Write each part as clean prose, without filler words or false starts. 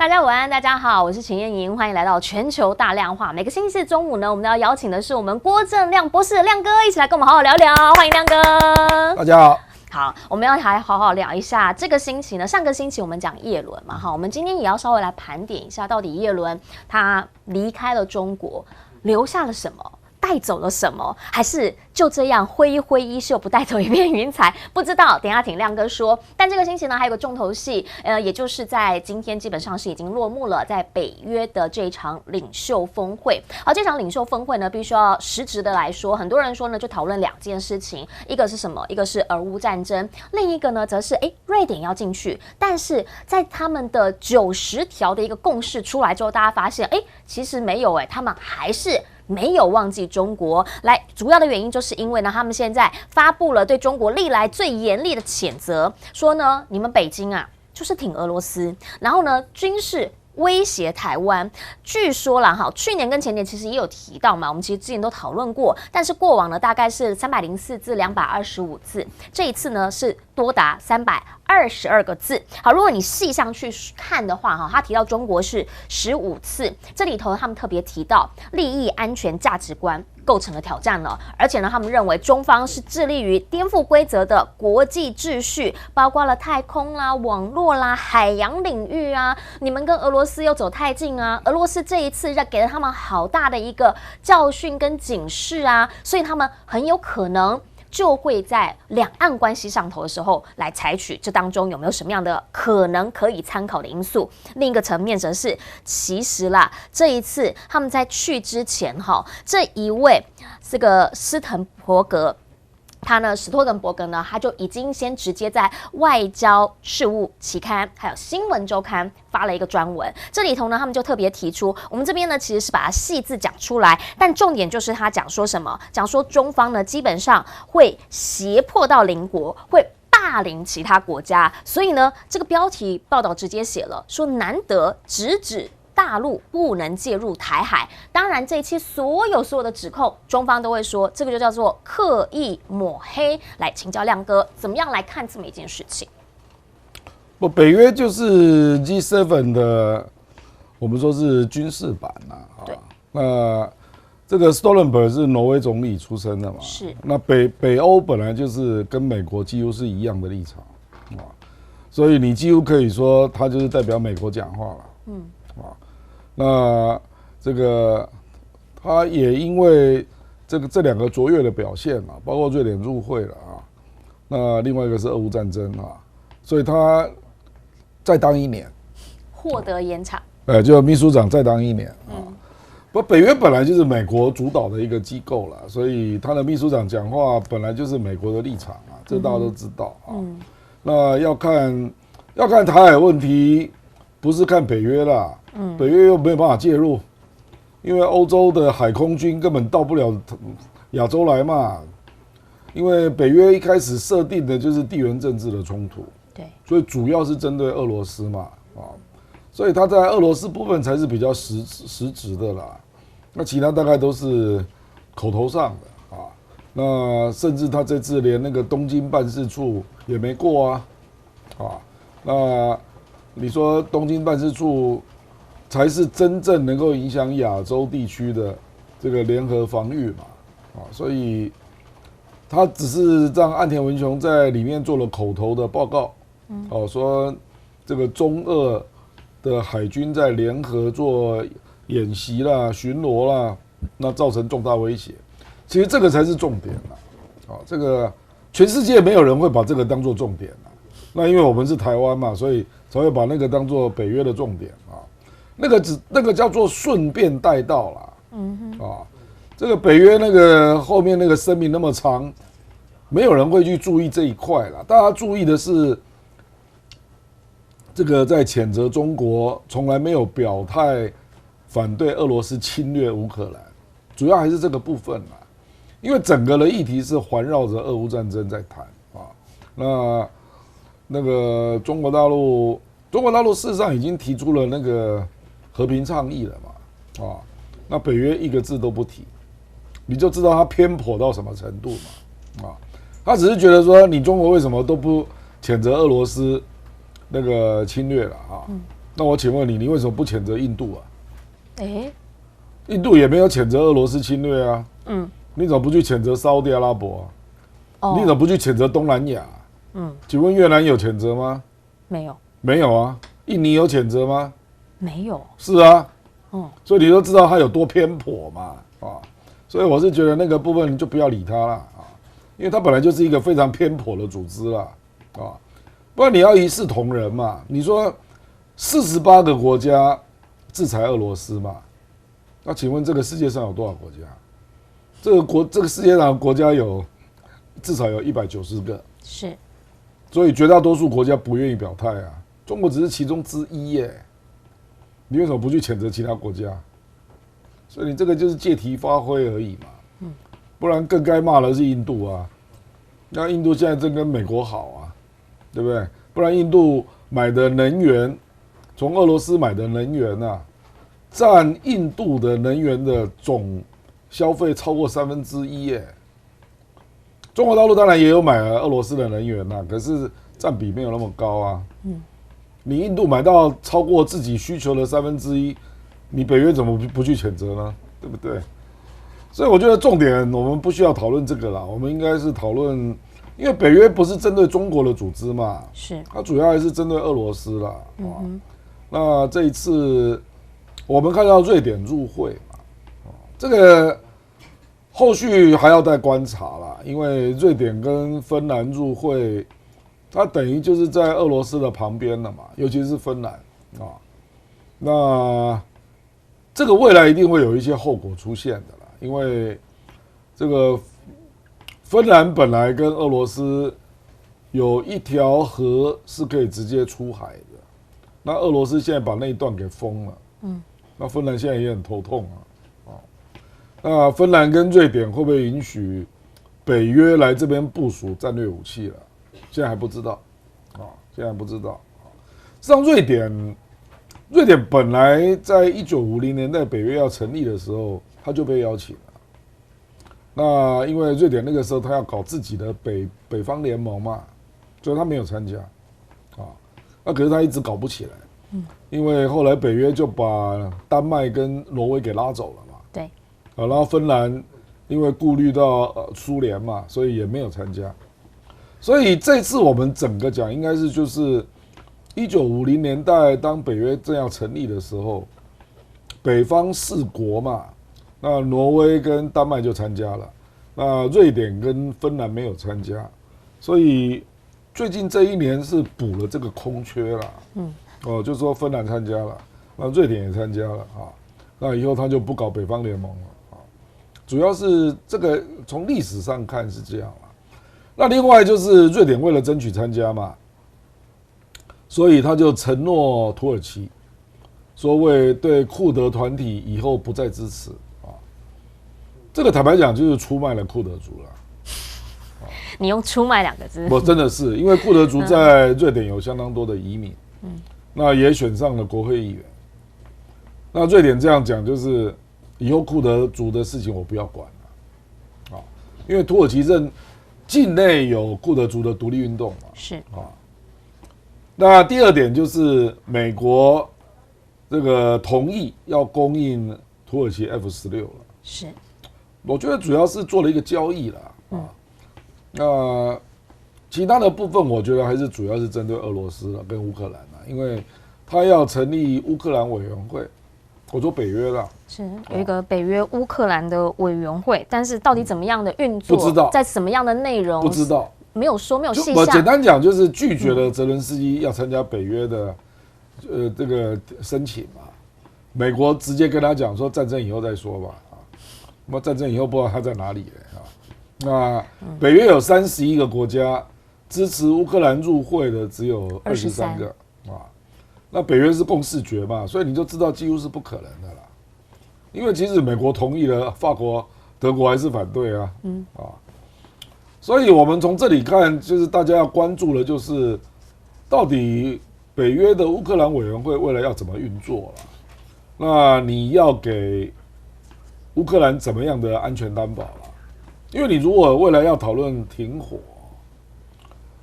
大家午安，大家好，我是秦燕莹，欢迎来到全球大量化。每个星期四中午呢，我们要邀请的是我们郭正亮博士，亮哥一起来跟我们好好聊聊。欢迎亮哥。大家好。好，我们要来好好聊一下这个星期呢。上个星期我们讲叶伦嘛，哈，我们今天也要稍微来盘点一下，到底叶伦他离开了中国，留下了什么？带走了什么？还是就这样挥一挥衣袖，不带走一片云彩？不知道，等一下听亮哥说。但这个星期呢，还有个重头戏，也就是在今天基本上是已经落幕了，在北约的这一场领袖峰会。好，这场领袖峰会呢，必须要实质的来说，很多人说呢，就讨论两件事情，一个是什么？一个是俄乌战争，另一个呢，则是瑞典要进去。但是在他们的90条的一个共识出来之后，大家发现，其实没有，他们还是没有忘记中国。来，主要的原因就是因为呢，他们现在发布了对中国历来最严厉的谴责，说呢，你们北京啊，就是挺俄罗斯，然后呢，军事威胁台湾。据说啦，去年跟前年其实也有提到嘛，我们其实之前都讨论过，但是过往呢大概是304字、225字，这一次呢是多达322个字。好，如果你细项去看的话，他提到中国是15次，这里头他们特别提到利益、安全、价值观构成了挑战了，而且呢，他们认为中方是致力于颠覆规则的国际秩序，包括了太空啦、网络啦、海洋领域啊，你们跟俄罗斯又走太近啊，俄罗斯这一次给了他们好大的一个教训跟警示啊，所以他们很有可能就会在两岸关系上头的时候来采取，这当中有没有什么样的可能可以参考的因素？另一个层面则是，其实啦，这一次他们在去之前，这一位这个斯滕伯格。史托滕伯格呢，他就已经先直接在外交事务期刊还有新闻周刊发了一个专文，这里头呢，他们就特别提出，我们这边呢其实是把它细字讲出来，但重点就是他讲说什么，讲说中方呢基本上会胁迫到邻国，会霸凌其他国家，所以呢，这个标题报道直接写了说，难得直指大陆不能介入台海。当然，这一期所有的指控，中方都会说，这个就叫做刻意抹黑。来请教亮哥，怎么样来看这么一件事情？北约就是 G7 的，我们说是军事版对。那这个 Stoltenberg 是挪威总理出身的嘛？是。那北欧本来就是跟美国几乎是一样的立场所以你几乎可以说他就是代表美国讲话了。那这个他也因为这两个卓越的表现包括瑞典入会了那另外一个是俄乌战争所以他再当1年，获得延长。就秘书长再当1年北约本来就是美国主导的一个机构了，所以他的秘书长讲话本来就是美国的立场这大家都知道那要看台海问题，不是看北约啦。北约又没有办法介入，因为欧洲的海空军根本到不了亚洲来嘛。因为北约一开始设定的就是地缘政治的冲突，对，所以主要是针对俄罗斯嘛，所以他在俄罗斯部分才是比较实质的啦。那其他大概都是口头上的那甚至他这次连那个东京办事处也没过那你说东京办事处才是真正能够影响亚洲地区的这个联合防御嘛，所以他只是让岸田文雄在里面做了口头的报告，说这个中俄的海军在联合做演习啦、巡逻啦，那造成重大威胁。其实这个才是重点这个全世界没有人会把这个当作重点那因为我们是台湾嘛，所以才会把那个当作北约的重点那个叫做顺便带到啦。这个北约那个后面那个声明那么长，没有人会去注意这一块啦。大家注意的是，这个在谴责中国，从来没有表态反对俄罗斯侵略乌克兰，主要还是这个部分啦。因为整个的议题是环绕着俄乌战争在谈那个中国大陆事实上已经提出了那个和平倡议了嘛那北约一个字都不提，你就知道他偏颇到什么程度嘛他只是觉得说你中国为什么都不谴责俄罗斯那个侵略了那我请问你，你为什么不谴责印度啊？哎，印度也没有谴责俄罗斯侵略啊。嗯，你怎么不去谴责沙特阿拉伯啊？哦，你怎么不去谴责东南亚？请问越南有谴责吗？没有，没有啊。印尼有谴责吗？没有，是啊。所以你都知道它有多偏颇嘛，所以我是觉得那个部分就不要理它了啊，因为它本来就是一个非常偏颇的组织啦，不然你要一视同仁嘛。你说48个国家制裁俄罗斯嘛，那请问这个世界上有多少国家？这个世界上的国家至少有190个，是，所以绝大多数国家不愿意表态啊。中国只是其中之一耶，你为什么不去谴责其他国家？所以你这个就是借题发挥而已嘛，不然更该骂的是印度啊。那印度现在正跟美国好啊，对不对？不然印度买的能源，从俄罗斯买的能源啊，占印度的能源的总消费超过1/3耶。中国大陆当然也有买俄罗斯的能源呐，可是占比没有那么高啊。你印度买到超过自己需求的1/3，你北约怎么不去谴责呢？对不对？所以我觉得重点我们不需要讨论这个啦，我们应该是讨论，因为北约不是针对中国的组织嘛，是，它主要还是针对俄罗斯啦。那这一次我们看到瑞典入会嘛，这个后续还要再观察啦，因为瑞典跟芬兰入会，它等于就是在俄罗斯的旁边了嘛，尤其是芬兰啊。那这个未来一定会有一些后果出现的啦，因为这个芬兰本来跟俄罗斯有一条河是可以直接出海的，那俄罗斯现在把那一段给封了，那芬兰现在也很头痛啊。那芬兰跟瑞典会不会允许北约来这边部署战略武器了？现在还不知道，现在还不知道。实际上，瑞典本来在1950年代北约要成立的时候，他就被邀请了。那因为瑞典那个时候他要搞自己的北方联盟嘛，所以他没有参加，那可是他一直搞不起来，因为后来北约就把丹麦跟挪威给拉走了嘛，对，然后芬兰因为顾虑到苏联嘛，所以也没有参加。所以这次我们整个讲应该是就是1950年代当北约正要成立的时候，北方4国嘛，那挪威跟丹麦就参加了，那瑞典跟芬兰没有参加，所以最近这1年是补了这个空缺了，就是说芬兰参加了，那瑞典也参加了啊，那以后他就不搞北方联盟了啊，主要是这个从历史上看是这样了。那另外就是瑞典为了争取参加嘛，所以他就承诺土耳其，说对库德团体以后不再支持啊。这个坦白讲就是出卖了库德族了。你用"出卖"2个字，我真的是因为库德族在瑞典有相当多的移民，那也选上了国会议员。那瑞典这样讲就是以后库德族的事情我不要管了，因为土耳其境内有库德族的独立运动嘛，是啊。那第二点就是美国这个同意要供应土耳其 F-16了，是，我觉得主要是做了一个交易啦，那其他的部分我觉得还是主要是针对俄罗斯了跟乌克兰啦，因为他要成立乌克兰委员会，我说北约啦，是有一个北约乌克兰的委员会，但是到底怎么样的运作，不知道在什么样的内容，不知道，没有说，没有细我简项。单讲就是拒绝了泽伦斯基要参加北约的这个申请嘛，美国直接跟他讲说战争以后再说吧，那么战争以后不知道他在哪里了啊。那北约有31个国家支持乌克兰入会的只有23个啊，那北约是共视觉嘛，所以你就知道几乎是不可能的啦。因为即使美国同意了，法国、德国还是反对啊，所以我们从这里看，就是大家要关注的，就是到底北约的乌克兰委员会未来要怎么运作了？那你要给乌克兰怎么样的安全担保了？因为你如果未来要讨论停火，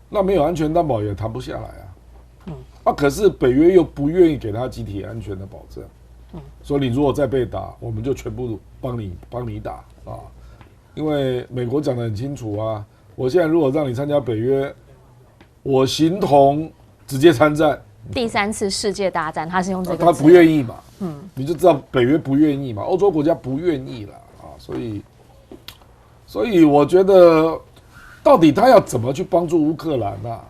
那没有安全担保也谈不下来啊。可是北约又不愿意给他集体安全的保证，说你如果再被打，我们就全部帮你打啊，因为美国讲得很清楚啊，我现在如果让你参加北约，我形同直接参战。第3次世界大战，他是用这个字，他不愿意嘛，你就知道北约不愿意嘛，欧洲国家不愿意了啊，所以我觉得，到底他要怎么去帮助乌克兰呢？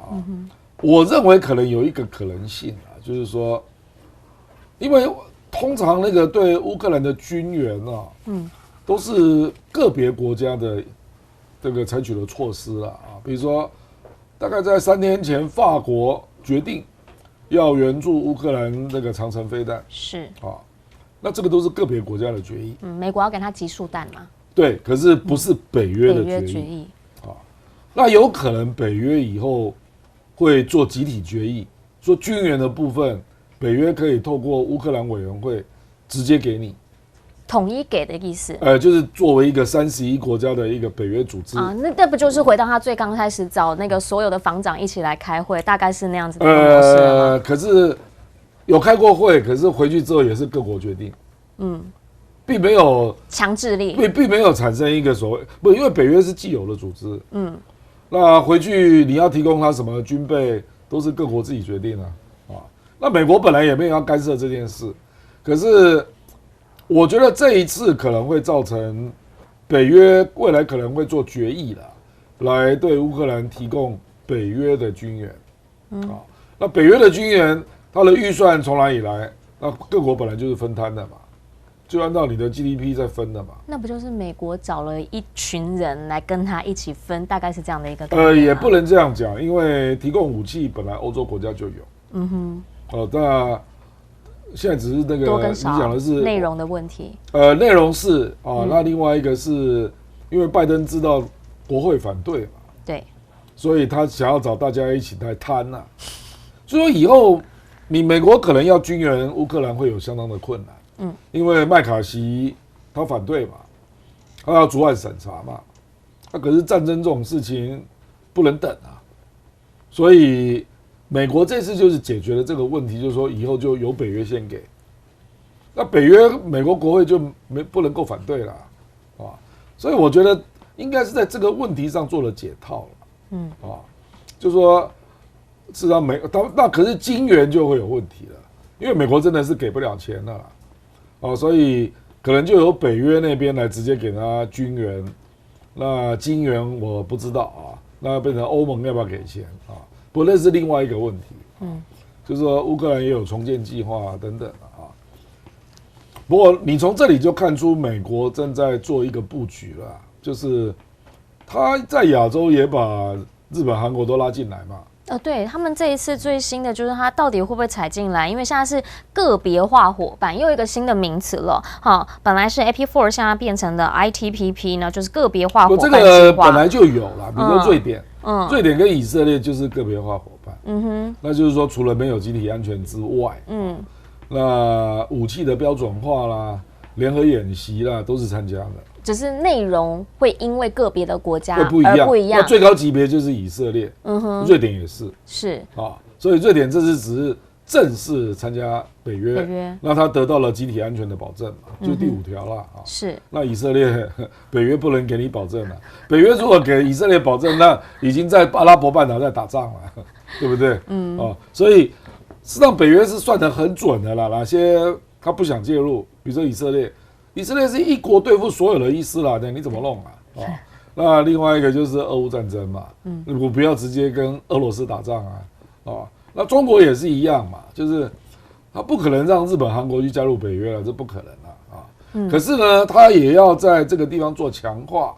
我认为可能有一个可能性啊，就是说，因为通常那个对乌克兰的军援啊，都是个别国家的这个采取的措施了啊，比如说，大概在3天前，法国决定要援助乌克兰那个长程飞弹，是啊，那这个都是个别国家的决议。美国要给他集束弹嘛？对，可是不是北约的决议啊。那有可能北约以后会做集体决议，说军援的部分，北约可以透过乌克兰委员会直接给你。统一给的意思，就是作为一个31国家的一个北约组织啊，那不就是回到他最刚开始找那个所有的防长一起来开会，大概是那样子的模式了吗？可是有开过会，可是回去之后也是各国决定，并没有强制力，并没有产生一个所谓不，因为北约是既有的组织，那回去你要提供他什么军备，都是各国自己决定啊。那美国本来也没有要干涉这件事，可是我觉得这一次可能会造成北约未来可能会做决议了，来对乌克兰提供北约的军援。那北约的军援，它的预算从哪里来？那各国本来就是分摊的嘛，就按照你的 GDP 在分的嘛。那不就是美国找了一群人来跟他一起分，大概是这样的一个概念吗？也不能这样讲，因为提供武器本来欧洲国家就有。那现在只是那个多跟少，你讲的是内容的问题。内容是啊，那另外一个是因为拜登知道国会反对嘛，对，所以他想要找大家一起来摊呐。所以说以后你美国可能要军援乌克兰会有相当的困难，因为麦卡锡他反对嘛，他要逐案审查嘛，可是战争这种事情不能等啊，所以美国这次就是解决了这个问题，就是说以后就由北约先给，那北约美国国会就不能够反对了啊，所以我觉得应该是在这个问题上做了解套了，就说事实上那可是金援就会有问题了，因为美国真的是给不了钱了啦，所以可能就由北约那边来直接给他军援，那金援我不知道啊，那变成欧盟要不要给钱啊？不，那是另外一个问题。就是说乌克兰也有重建计划等等啊。不过你从这里就看出美国正在做一个布局了，就是他在亚洲也把日本、韩国都拉进来嘛。对他们这一次最新的就是他到底会不会踩进来？因为现在是个别化伙伴，又一个新的名词了。本来是 AP4， 现在变成了 ITPP 呢，就是个别化伙伴计划。这个本来就有了，比如说瑞典，瑞典跟以色列就是个别化伙伴。那就是说除了没有集体安全之外，那武器的标准化啦、联合演习啦，都是参加的。只是内容会因为个别的国家而不一样。那最高级别就是以色列，瑞典也是啊，所以瑞典这次只是正式参加北约，那他得到了集体安全的保证嘛，就第5条了啊。是。那以色列北约不能给你保证了，北约如果给以色列保证，那已经在阿拉伯半岛在打仗了，对不对？所以实际上北约是算得很准的啦，哪些他不想介入，比如说以色列是一国对付所有的伊斯兰的，你怎么弄啊？那另外一个就是俄乌战争嘛，我不要直接跟俄罗斯打仗啊，那中国也是一样嘛，就是他不可能让日本、韩国去加入北约了，这不可能啊。可是呢，他也要在这个地方做强化，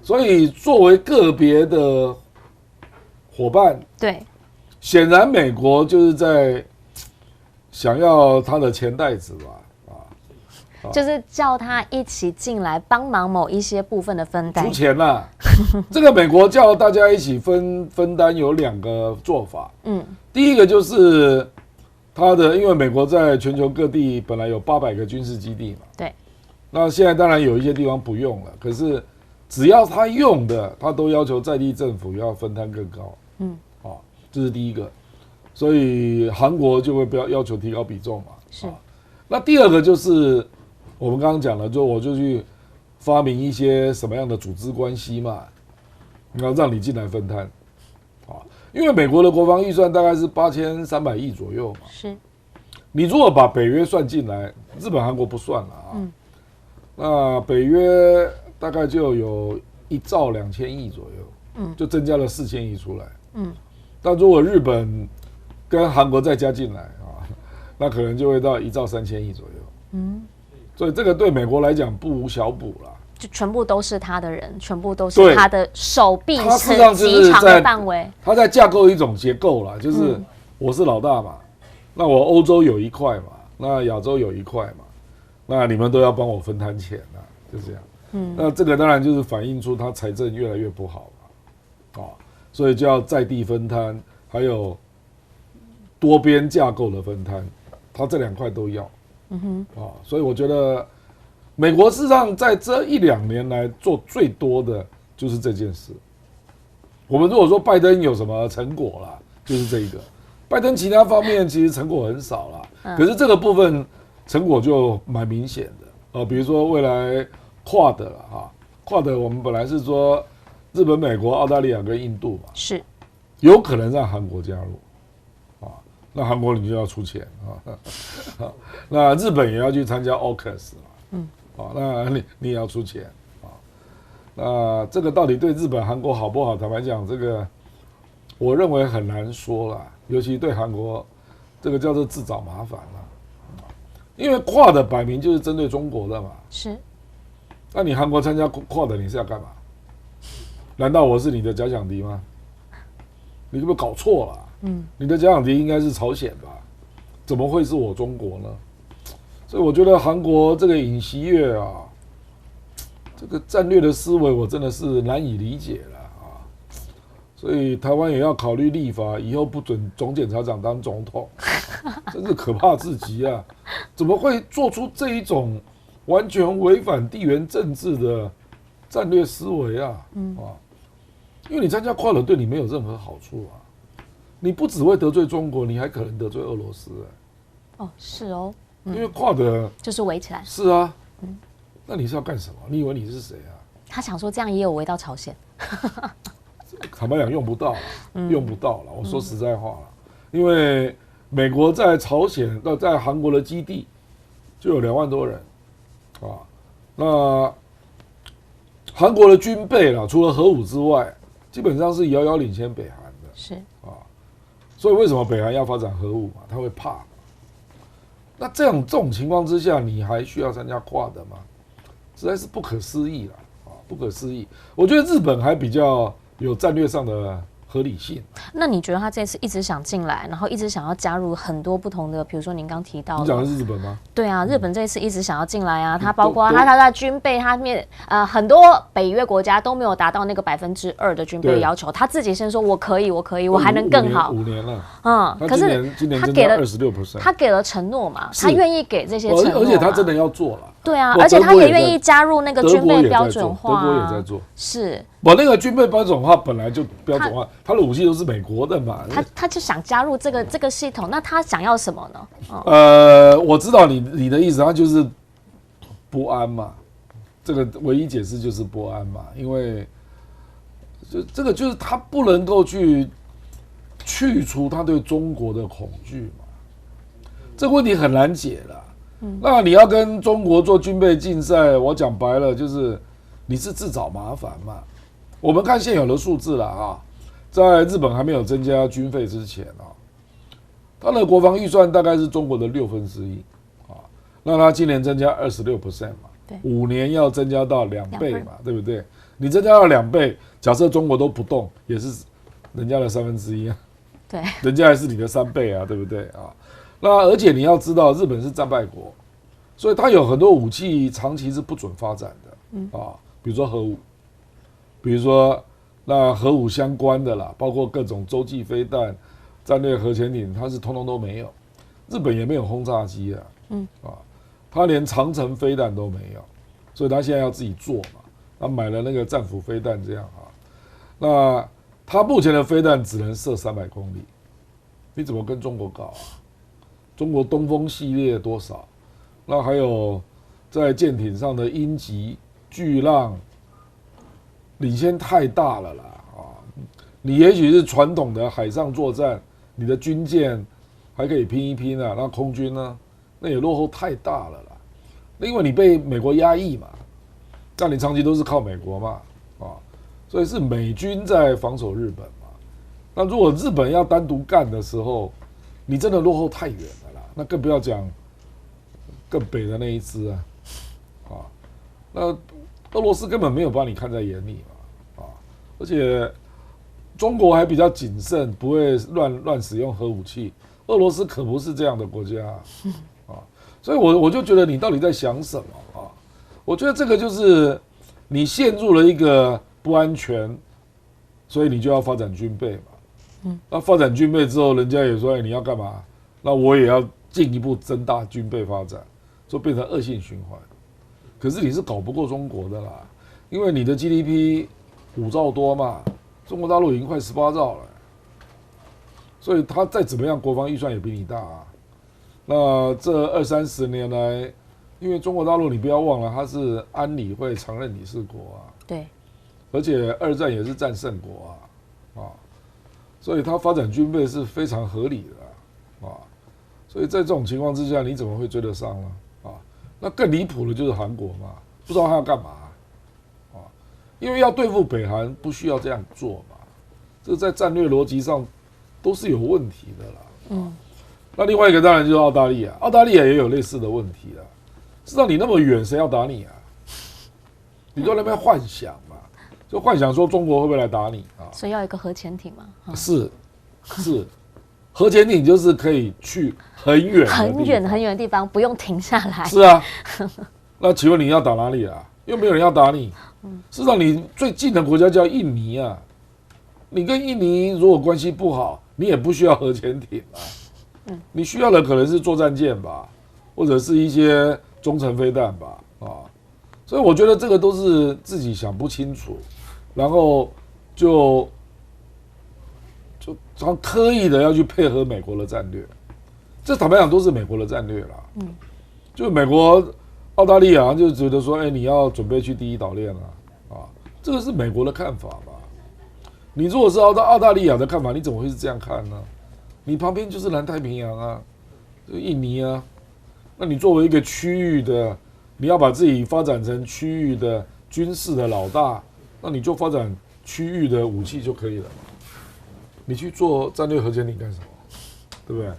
所以作为个别的伙伴，对，显然美国就是在想要他的钱袋子吧。就是叫他一起进来帮忙某一些部分的分担，出钱啦。这个美国叫大家一起分担有2个做法。第一个就是他的，因为美国在全球各地本来有800个军事基地嘛，对。那现在当然有一些地方不用了，可是只要他用的，他都要求在地政府要分摊更高。这是第一个。所以韩国就会不要求提高比重嘛。是。那第二个就是我们刚刚讲了，我就去发明一些什么样的组织关系嘛，然后让你进来分摊，因为美国的国防预算大概是8300亿左右嘛。是。你如果把北约算进来，日本、韩国不算了啊。那北约大概就有1兆2000亿左右，就增加了4000亿出来。但如果日本跟韩国再加进来啊，那可能就会到1兆3000亿左右。所以这个对美国来讲不无小补啦。就全部都是他的人，全部都是他的手臂极长的范围。他在架构一种结构啦，就是我是老大嘛，那我欧洲有一块嘛，那亚洲有一块嘛，那你们都要帮我分摊钱啊，就这样。那这个当然就是反映出他财政越来越不好嘛，所以就要在地分摊，还有多边架构的分摊，他这2块都要。所以我觉得美国事实上在这1-2年来做最多的就是这件事。我们如果说拜登有什么成果啦，就是这一个。拜登其他方面其实成果很少啦，可是这个部分成果就蛮明显的。比如说未来Quad了哈，Quad我们本来是说日本、美国、澳大利亚跟印度嘛，是有可能让韩国加入，那韩国你就要出钱啊，那日本也要去参加 AUKUS 嘛，那你也要出钱啊，那这个到底对日本、韩国好不好？坦白讲，这个我认为很难说啦，尤其对韩国，这个叫做自找麻烦啦，因为Quad摆明就是针对中国的嘛，是。那你韩国参加Quad你是要干嘛？难道我是你的假想敌吗？你有没有搞错了？你的假想敌应该是朝鲜吧？怎么会是我中国呢？所以我觉得韩国这个尹锡悦啊，这个战略的思维我真的是难以理解了啊。所以台湾也要考虑立法，以后不准总检察长当总统，真是可怕至极啊！怎么会做出这一种完全违反地缘政治的战略思维啊？因为你参加Quad对你没有任何好处啊。你不只会得罪中国，你还可能得罪俄罗斯是哦，因为Quad就是围起来。是啊，那你是要干什么？你以为你是谁啊？他想说这样也有围到朝鲜。坦白讲用不到了，用不到了。我说实在话了，因为美国在朝鲜在韩国的基地就有2万多人啊，那韩国的军备啦，除了核武之外，基本上是遥遥领先北韩的。是所以为什么北韩要发展核武嘛？他会怕。那这种情况之下，你还需要参加Quad吗？实在是不可思议了不可思议。我觉得日本还比较有战略上的合理性。那你觉得他这次一直想进来，然后一直想要加入很多不同的，比如说您刚提到的，你讲的是日本吗？对啊，日本这次一直想要进来啊，它包括它的军备，它很多北约国家都没有达到那个2%的军备要求，他自己先说我可以，我还能更好。5年了，可是今年增加26%，他给了承诺嘛，他愿意给这些承诺，而且他真的要做了。对啊，而且他也愿意加入那个军备标准化，德国也在做，是。我那个军备标准化本来就标准化，他的武器都是美国的嘛。他就想加入这个系统，那他想要什么呢？我知道你的意思，他就是不安嘛。这个唯一解释就是不安嘛，因为这个就是他不能够去除他对中国的恐惧嘛。这个问题很难解了。那你要跟中国做军备竞赛，我讲白了就是你是自找麻烦嘛。我们看现有的数字了啊，在日本还没有增加军费之前啊，它的国防预算大概是中国的1/6啊，那它今年增加26%嘛，对，5年要增加到2倍嘛，对不对？你增加到2倍，假设中国都不动，也是人家的1/3啊，对，人家还是你的3倍啊，对不对啊？那而且你要知道，日本是战败国，所以它有很多武器长期是不准发展的比如说核武，比如说那核武相关的啦，包括各种洲际飞弹、战略核潜艇，它是通通都没有。日本也没有轰炸机它连长程飞弹都没有，所以它现在要自己做嘛。他买了那个战斧飞弹这样那它目前的飞弹只能射300公里你怎么跟中国搞啊？中国东风系列多少？那还有在舰艇上的鹰击、巨浪，领先太大了啦啊！你也许是传统的海上作战，你的军舰还可以拼一拼啊，那空军呢，那也落后太大了啦。因为你被美国压抑嘛，那你长期都是靠美国嘛啊，所以是美军在防守日本嘛。那如果日本要单独干的时候，你真的落后太远了啦，那更不要讲更北的那一支啊，那俄罗斯根本没有把你看在眼里嘛，而且中国还比较谨慎，不会乱使用核武器。俄罗斯可不是这样的国家啊，所以我就觉得你到底在想什么啊？我觉得这个就是你陷入了一个不安全，所以你就要发展军备嘛。那发展军备之后，人家也说，你要干嘛？那我也要进一步增大军备发展，就变成恶性循环。可是你是搞不过中国的啦，因为你的 GDP 5兆多嘛，中国大陆已经快18兆了，所以他再怎么样，国防预算也比你大啊。那这20-30年来，因为中国大陆你不要忘了，它是安理会常任理事国啊，对，而且2战也是战胜国啊，所以它发展军备是非常合理的啊，所以在这种情况之下，你怎么会追得上呢？那更离谱的就是韩国嘛，不知道他要干嘛因为要对付北韩不需要这样做嘛，这在战略逻辑上都是有问题的啦。那另外一个当然就是澳大利亚，澳大利亚也有类似的问题啦。知道你那么远，谁要打你啊？你都在那边幻想嘛，就幻想说中国会不会来打你啊？所以要一个核潜艇嘛？是，核潜艇就是可以去很远的地方，不用停下来。是啊，那请问你要打哪里啊？又没有人要打你。事实上，你最近的国家叫印尼啊，你跟印尼如果关系不好，你也不需要核潜艇啊。你需要的可能是作战舰吧，或者是一些中程飞弹吧，所以我觉得这个都是自己想不清楚，然后就刻意的要去配合美国的战略，这坦白讲都是美国的战略啦。就美国、澳大利亚就觉得说，你要准备去第一岛链了这个是美国的看法吧？你如果是澳大利亚的看法，你怎么会是这样看呢？你旁边就是南太平洋啊，就印尼啊，那你作为一个区域的，你要把自己发展成区域的军事的老大，那你就发展区域的武器就可以了。你去做战略核潜艇干什么？对不对？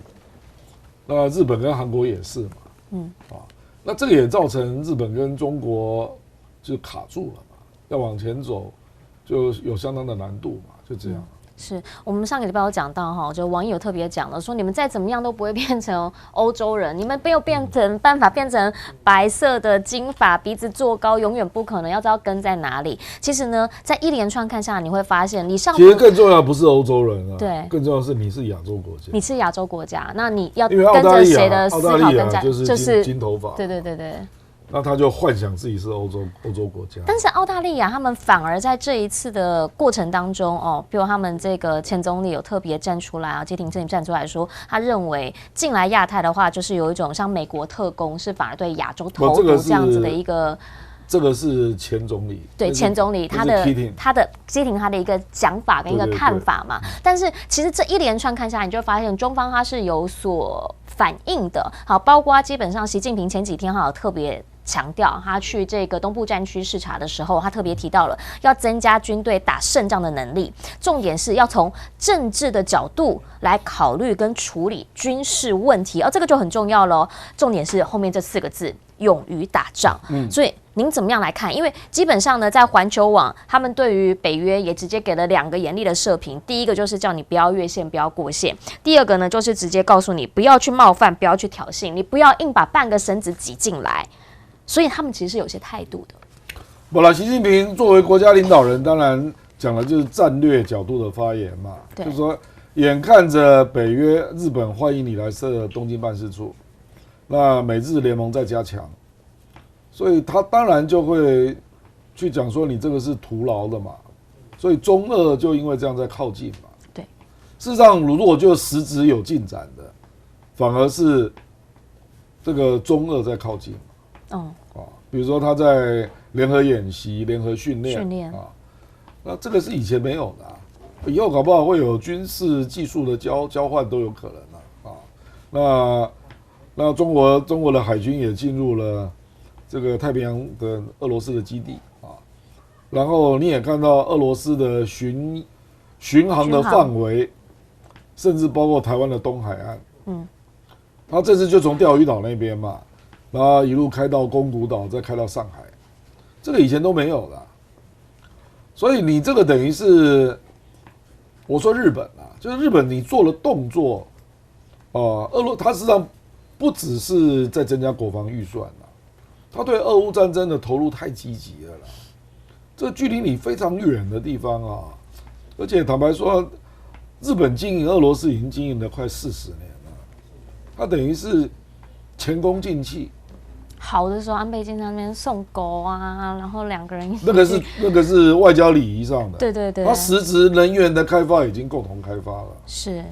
那日本跟韩国也是嘛，那这个也造成日本跟中国就卡住了嘛，要往前走就有相当的难度嘛，就这样。是我们上个礼拜有讲到哈，就网友有特别讲了，说你们再怎么样都不会变成欧洲人，你们没有办法变成白色的金发，鼻子做高，永远不可能。要知道根在哪里。其实呢，在一连串看下来，你会发现，其实更重要不是欧洲人啊，对，更重要是你是亚洲国家，你是亚洲国家，那你要跟着谁的思考跟战，就是金头发，对。那他就幻想自己是欧洲国家，但是澳大利亚他们反而在这一次的过程当中比如他们这个前总理有特别站出来接挺站出来说，他认为进来亚太的话，就是有一种像美国特工是反而对亚洲投毒这样子的一个。这个是前总理，对前总理他的基廷他的一个讲法跟一个看法嘛。但是其实这一连串看下来，你就会发现中方他是有所反应的。好，包括基本上习近平前几天有特别强调，他去这个东部战区视察的时候，他特别提到了要增加军队打胜仗的能力，重点是要从政治的角度来考虑跟处理军事问题，这个就很重要咯。重点是后面这4个字：勇于打仗。所以您怎么样来看？因为基本上呢，在环球网他们对于北约也直接给了2个严厉的社评。第一个就是叫你不要越线，不要过线；第二个呢，就是直接告诉你不要去冒犯，不要去挑衅，你不要硬把半个绳子挤进来。所以他们其实是有些态度的。不了，习近平作为国家领导人，当然讲的就是战略角度的发言嘛，就是说，眼看着北约、日本欢迎你来设东京办事处，那美日联盟在加强，所以他当然就会去讲说你这个是徒劳的嘛，所以中俄就因为这样在靠近嘛。对，事实上，如果就实质有进展的，反而是这个中俄在靠近。比如说他在联合演习、联合训练啊，那这个是以前没有的以后搞不好会有军事技术的交换都有可能那中国的海军也进入了这个太平洋的俄罗斯的基地然后你也看到俄罗斯的巡航的范围，甚至包括台湾的东海岸。他这次就从钓鱼岛那边嘛，然后一路开到宫古岛，再开到上海，这个以前都没有的。所以你这个等于是，我说日本就是日本你做了动作，他实际上不只是在增加国防预算他对俄乌战争的投入太积极了这距离你非常远的地方而且坦白说，日本经营俄罗斯已经经营了快40年了，他等于是前功尽弃。好的时候，安倍晋三那边送狗然后2个人一起那个是外交礼仪上的，对，他实质能源的开发已经共同开发了。是，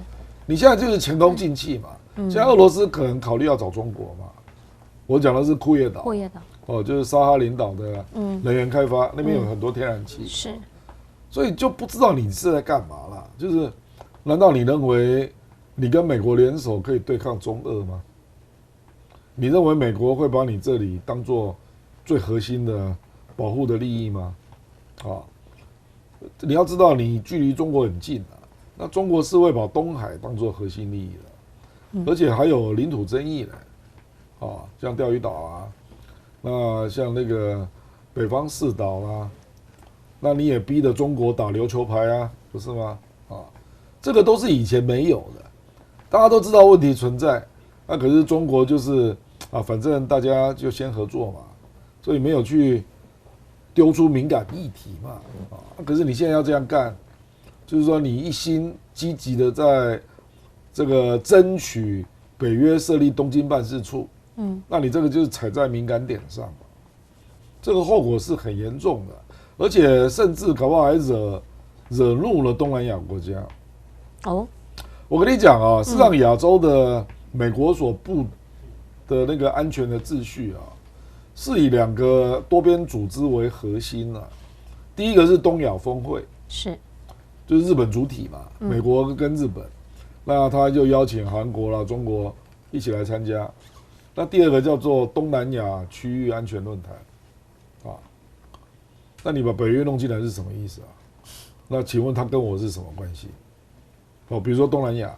你现在就是前功尽弃嘛。现在俄罗斯可能考虑要找中国嘛，我讲的是库页岛，就是沙哈林岛的能源开发，那边有很多天然气，是，所以就不知道你是在干嘛啦。就是，难道你认为你跟美国联手可以对抗中俄吗？你认为美国会把你这里当作最核心的保护的利益吗？你要知道，你距离中国很近那中国是会把东海当作核心利益的，而且还有领土争议的，像钓鱼岛那像那个北方四岛那你也逼着中国打琉球牌不是吗？这个都是以前没有的，大家都知道问题存在，那可是中国就是反正大家就先合作嘛，所以没有去丢出敏感议题嘛，可是你现在要这样干，就是说你一心积极的在这个争取北约设立东京办事处，那你这个就是踩在敏感点上，这个后果是很严重的，而且甚至搞不好还惹怒了东南亚国家。我跟你讲事实上亚洲的美国所布的那个安全的秩序是以2个多边组织为核心第一个是东亚峰会，就是日本主体嘛，美国跟日本，那他就邀请韩国中国一起来参加。那第2个叫做东南亚区域安全论坛那你把北约弄进来是什么意思那请问他跟我是什么关系？比如说东南亚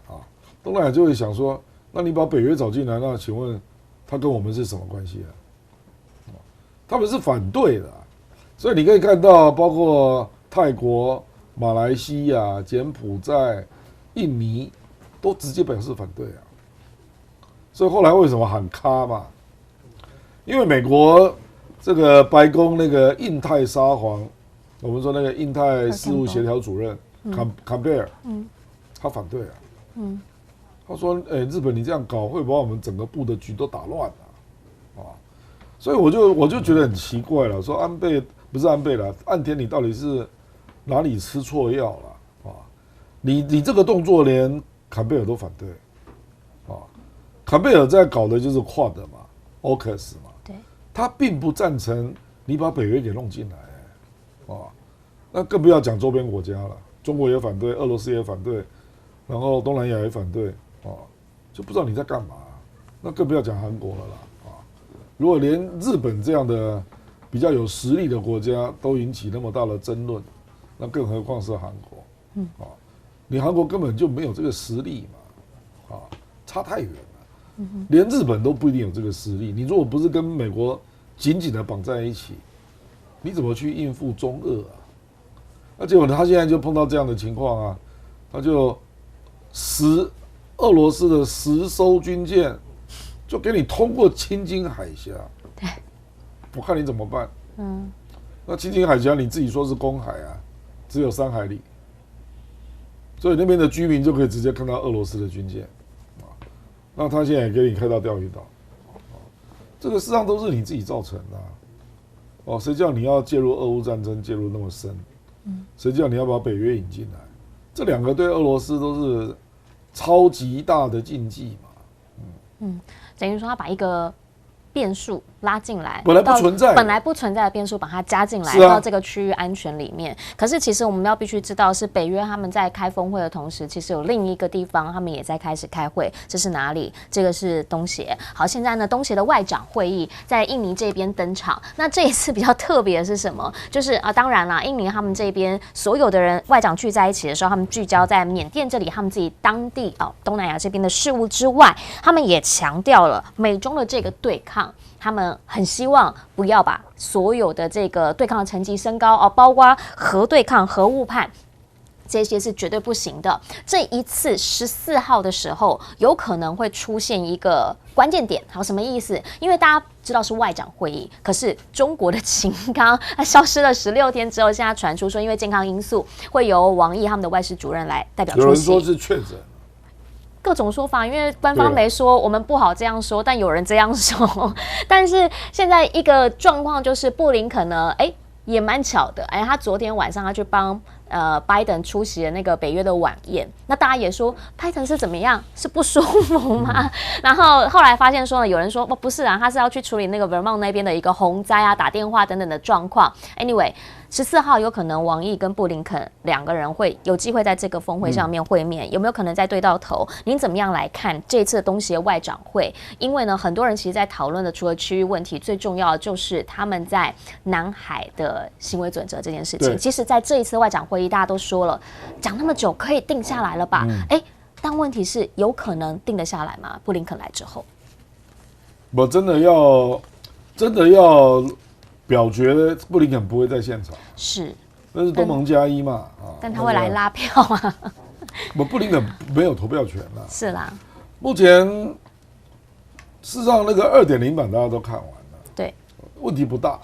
东南亚就会想说，那你把北约找进来，那请问他跟我们是什么关系他们是反对的所以你可以看到，包括泰国、马来西亚、柬埔寨、印尼都直接表示反对所以后来为什么喊卡嘛？因为美国这个白宫那个印太沙皇，我们说那个印太事务协调主任坎贝尔，他反对他说：“日本你这样搞会把我们整个布的局都打乱所以我就觉得很奇怪了，说不是安倍了，岸田你到底是哪里吃错药了你这个动作连坎贝尔都反对坎贝尔在搞的就是跨的嘛 ，AUKUS 嘛，对，他并不赞成你把北约给弄进来那更不要讲周边国家了，中国也反对，俄罗斯也反对，然后东南亚也反对就不知道你在干嘛，那更不要讲韩国了啦如果连日本这样的比较有实力的国家都引起那么大的争论，那更何况是韩国你韩国根本就没有这个实力嘛差太远了连日本都不一定有这个实力，你如果不是跟美国紧紧的绑在一起，你怎么去应付中俄那结果他现在就碰到这样的情况他就俄罗斯的10艘军舰就给你通过青津海峡，对，我看你怎么办那青津海峡你自己说是公海只有3海里，所以那边的居民就可以直接看到俄罗斯的军舰那他现在也给你开到钓鱼岛这个事实上都是你自己造成的谁叫你要介入俄乌战争介入那么深谁叫你要把北约引进来这两个对俄罗斯都是超级大的禁忌嘛。等于说他把一个变数拉进来，本来不存在的变数把它加进来、到这个区域安全里面。可是其实我们要必须知道，是北约他们在开峰会的同时，其实有另一个地方他们也在开始开会。这是哪里？这个是东协。好，现在呢，东协的外长会议在印尼这边登场。那这一次比较特别的是什么？就是当然啦，印尼他们这边所有的人外长聚在一起的时候，他们聚焦在缅甸这里，他们自己当地东南亚这边的事务之外，他们也强调了美中的这个对抗。他们很希望不要把所有的这个对抗的层级升高包括核对抗、核误判。这些是绝对不行的。这一次14号的时候，有可能会出现一个关键点。好，什么意思？因为大家知道是外长会议，可是中国的秦刚消失了16天之后，现在传出说因为健康因素，会由王毅他们的外事主任来代表出席。有人说是确诊。各种说法，因为官方没说，我们不好这样说，但有人这样说。但是现在一个状况就是布林肯呢，也蛮巧的，他昨天晚上他去帮拜登出席了那个北约的晚宴，那大家也说拜登是怎么样，是不舒服吗？然后后来发现说呢，有人说不是啊，他是要去处理那个 Vermont 那边的一个洪灾啊，打电话等等的状况。Anyway。14号有可能王毅跟布林肯两个人会有机会在这个峰会上面会面，有没有可能再对到头？您怎么样来看这次的东协外长会？因为呢，很多人其实在讨论的，除了区域问题，最重要的就是他们在南海的行为准则这件事情。其实，在这一次外长会议，大家都说了，讲那么久，可以定下来了吧？但问题是，有可能定得下来吗？布林肯来之后，我真的要。表决布林肯不会在现场，是，那是东盟加一嘛，但他会来拉票啊。布林肯没有投票权啦，是啦。目前事实上那个2.0版大家都看完了，对，问题不大，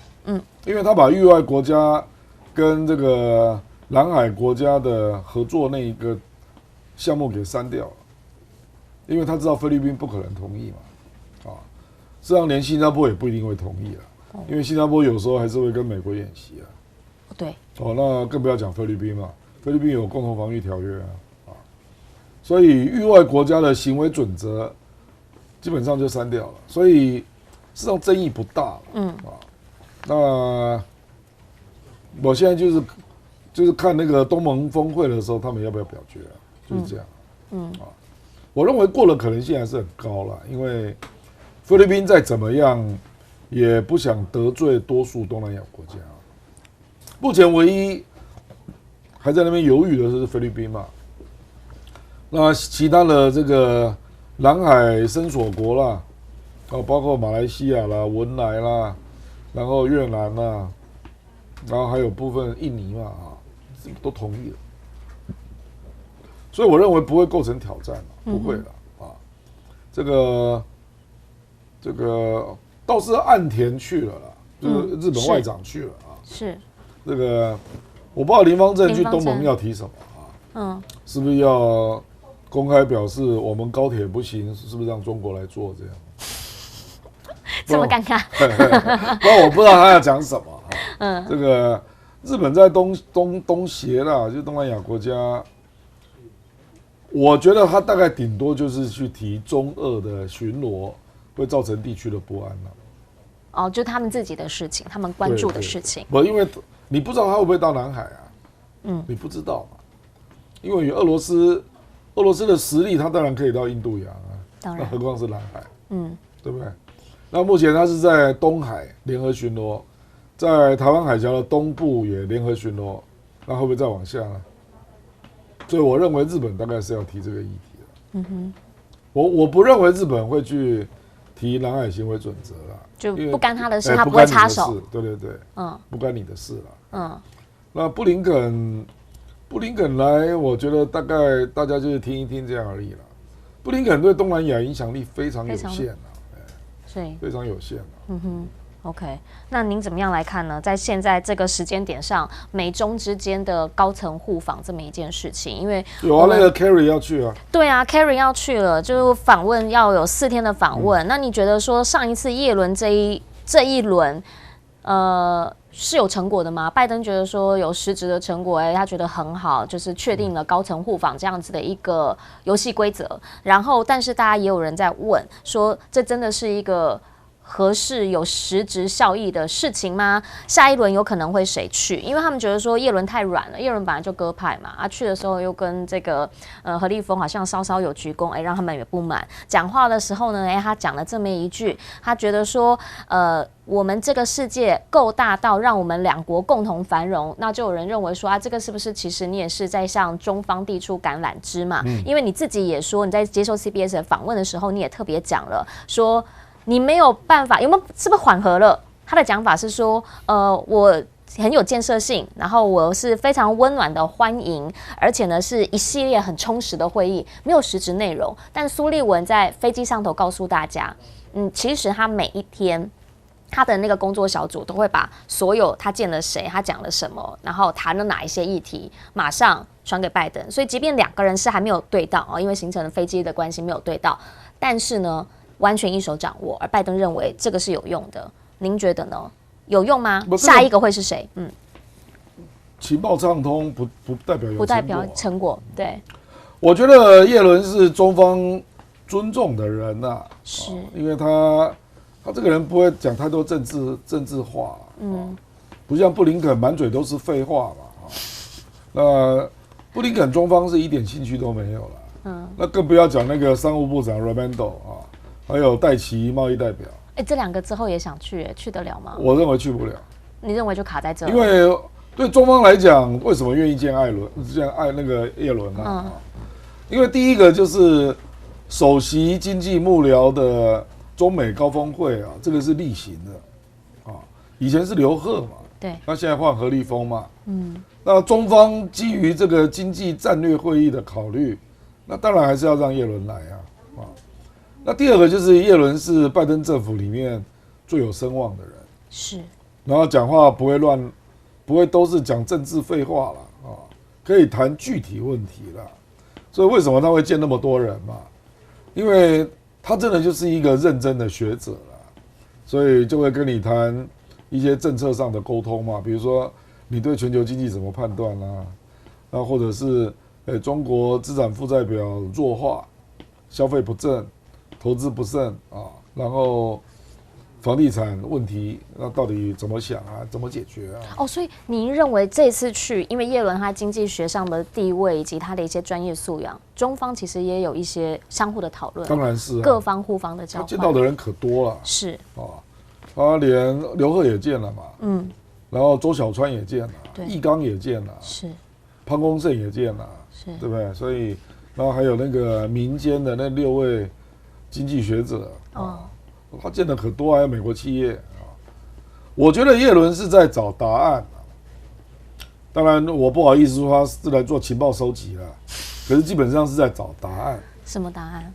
因为他把域外国家跟这个南海国家的合作那一个项目给删掉了，因为他知道菲律宾不可能同意嘛，事实上连新加坡也不一定会同意了。因为新加坡有时候还是会跟美国演习啊，对，那更不要讲菲律宾嘛，菲律宾有共同防御条约啊，所以域外国家的行为准则基本上就删掉了，所以事实上争议不大了，那我现在就是看那个东盟峰会的时候，他们要不要表决啊，就是这样，我认为过的可能性还是很高了，因为菲律宾再怎么样。也不想得罪多数东南亚国家。目前唯一还在那边犹豫的是菲律宾嘛，那其他的这个南海伸索国啦，包括马来西亚啦、文莱啦，然后越南啦，然后还有部分印尼嘛都同意了，所以我认为不会构成挑战，不会的这个。倒是岸田去了啦，就是日本外长去了是这个，我不知道林芳正去东盟要提什么是不是要公开表示我们高铁不行，是不是让中国来做这样？这么尴尬，不然我不知道他要讲什么这个日本在东协啦，就东南亚国家，我觉得他大概顶多就是去提中俄的巡逻。会造成地区的不安了。就他们自己的事情，他们关注的事情。因为你不知道他会不会到南海啊，你不知道嘛。因为俄罗斯的实力，他当然可以到印度洋啊，那何况是南海，对不对？那目前他是在东海联合巡逻，在台湾海峡的东部也联合巡逻，那会不会再往下呢？所以我认为日本大概是要提这个议题的。我不认为日本会去。提南海行为准则啦，就不干他的事，他不会插手。对，不干你的事了。那布林肯来，我觉得大概大家就是听一听这样而已了。布林肯对东南亚影响力非常有限啊，非常有限啊。OK， 那您怎么样来看呢？在现在这个时间点上，美中之间的高层互访这么一件事情，因为有那个 Kerry 要去啊，对啊 ，Kerry 要去了，就是访问要有4天的访问。那你觉得说上一次叶伦这一轮，是有成果的吗？拜登觉得说有实质的成果，他觉得很好，就是确定了高层互访这样子的一个游戏规则。然后，但是大家也有人在问说，这真的是一个合适有实质效益的事情吗？下一轮有可能会谁去？因为他们觉得说叶伦太软了，叶伦本来就鸽派嘛，去的时候又跟这个何立峰好像稍稍有鞠躬，让他们也不满。讲话的时候呢，他讲了这么一句，他觉得说我们这个世界够大到让我们两国共同繁荣，那就有人认为说这个是不是其实你也是在向中方递出橄榄枝嘛？因为你自己也说你在接受 CBS 的访问的时候，你也特别讲了说。你没有办法，是不是缓和了？他的讲法是说，我很有建设性，然后我是非常温暖的欢迎，而且呢是一系列很充实的会议，没有实质内容。但苏立文在飞机上头告诉大家，其实他每一天。他的那个工作小组都会把所有他见了谁，他讲了什么，然后谈了哪一些议题，马上传给拜登。所以，即便两个人是还没有对到因为行程的飞机的关系没有对到，但是呢。完全一手掌握，而拜登认为这个是有用的，您觉得呢？有用吗？下一个会是谁？情报畅通不代表有不代表成果。对，我觉得叶伦是中方尊重的人呐，是，因为他这个人不会讲太多政治话，不像布林肯满嘴都是废话嘛，那布林肯中方是一点兴趣都没有了，那更不要讲那个商务部长 Raimondo 还有戴奇贸易代表，这两个之后也想去得了吗？我认为去不了。你认为就卡在这？因为对中方来讲，为什么愿意见那个叶伦呢？因为第一个就是首席经济幕僚的中美高峰会这个是例行的以前是刘鹤嘛，对，那现在换何立峰嘛，那中方基于这个经济战略会议的考虑，那当然还是要让叶伦来那第二个就是叶伦是拜登政府里面最有声望的人，是，然后讲话不会都是讲政治废话了可以谈具体问题了。所以为什么他会见那么多人嘛？因为他真的就是一个认真的学者了，所以就会跟你谈一些政策上的沟通嘛，比如说你对全球经济怎么判断啦，那或者是中国资产负债表弱化，消费不振。投资不慎然后房地产问题，那到底怎么想怎么解决所以您认为这次去，因为叶伦他经济学上的地位以及他的一些专业素养，中方其实也有一些相互的讨论，当然是各方互方的交换。他见到的人可多了，是他连刘鹤也见了嘛，然后周小川也见了，易纲也见了，是，潘功胜也见了，是，对不对？所以，然后还有那个民间的那6位。经济学者他见的可多，还有美国企业我觉得叶伦是在找答案当然我不好意思说他是来做情报收集了，可是基本上是在找答案。什么答案？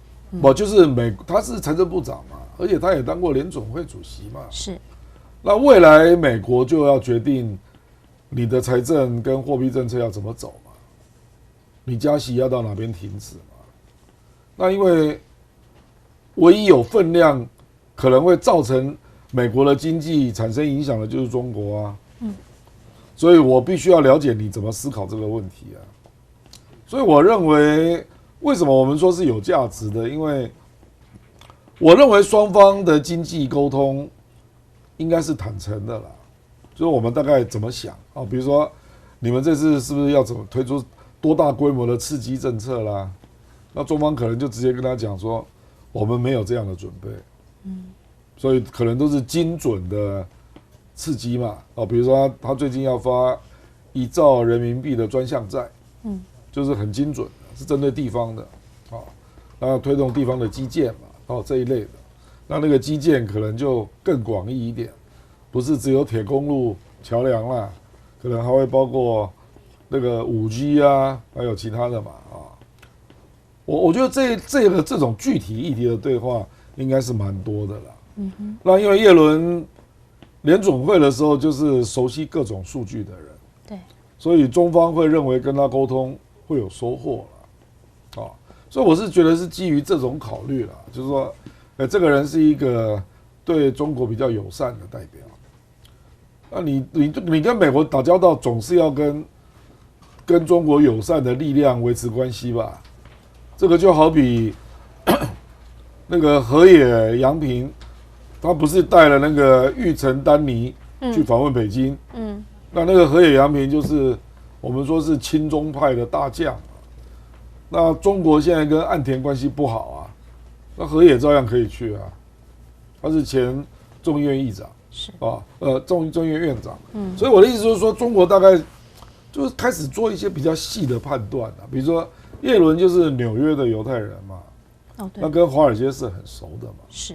就是他是财政部长嘛，而且他也当过联总会主席嘛，是。那未来美国就要决定你的财政跟货币政策要怎么走嘛，你加息要到哪边停止嘛？那因为唯一有分量可能会造成美国的经济产生影响的就是中国所以我必须要了解你怎么思考这个问题所以我认为，为什么我们说是有价值的？因为我认为双方的经济沟通应该是坦诚的啦，就是我们大概怎么想比如说你们这次是不是要怎么推出多大规模的刺激政策啦？那中方可能就直接跟他讲说。我们没有这样的准备，所以可能都是精准的刺激嘛，比如说他最近要发1兆人民币的专项债，就是很精准的，是针对地方的，然后推动地方的基建嘛，这一类的，那个基建可能就更广义一点，不是只有铁公路、桥梁啦，可能还会包括那个5G还有其他的嘛，我觉得这种具体议题的对话应该是蛮多的啦。那因为叶伦联总会的时候就是熟悉各种数据的人，对，所以中方会认为跟他沟通会有收获了，所以我是觉得是基于这种考虑啦，就是说，这个人是一个对中国比较友善的代表。那你跟美国打交道，总是要跟中国友善的力量维持关系吧？这个就好比那个河野洋平，他不是带了那个玉成丹尼去访问北京？那个河野洋平就是我们说是亲中派的大将。那中国现在跟岸田关系不好啊，那河野照样可以去啊，他是前众议院议长。是啊，众议院院长，所以我的意思就是说，中国大概就是开始做一些比较细的判断啊，比如说叶伦就是纽约的犹太人嘛，哦对，那跟华尔街是很熟的嘛，是，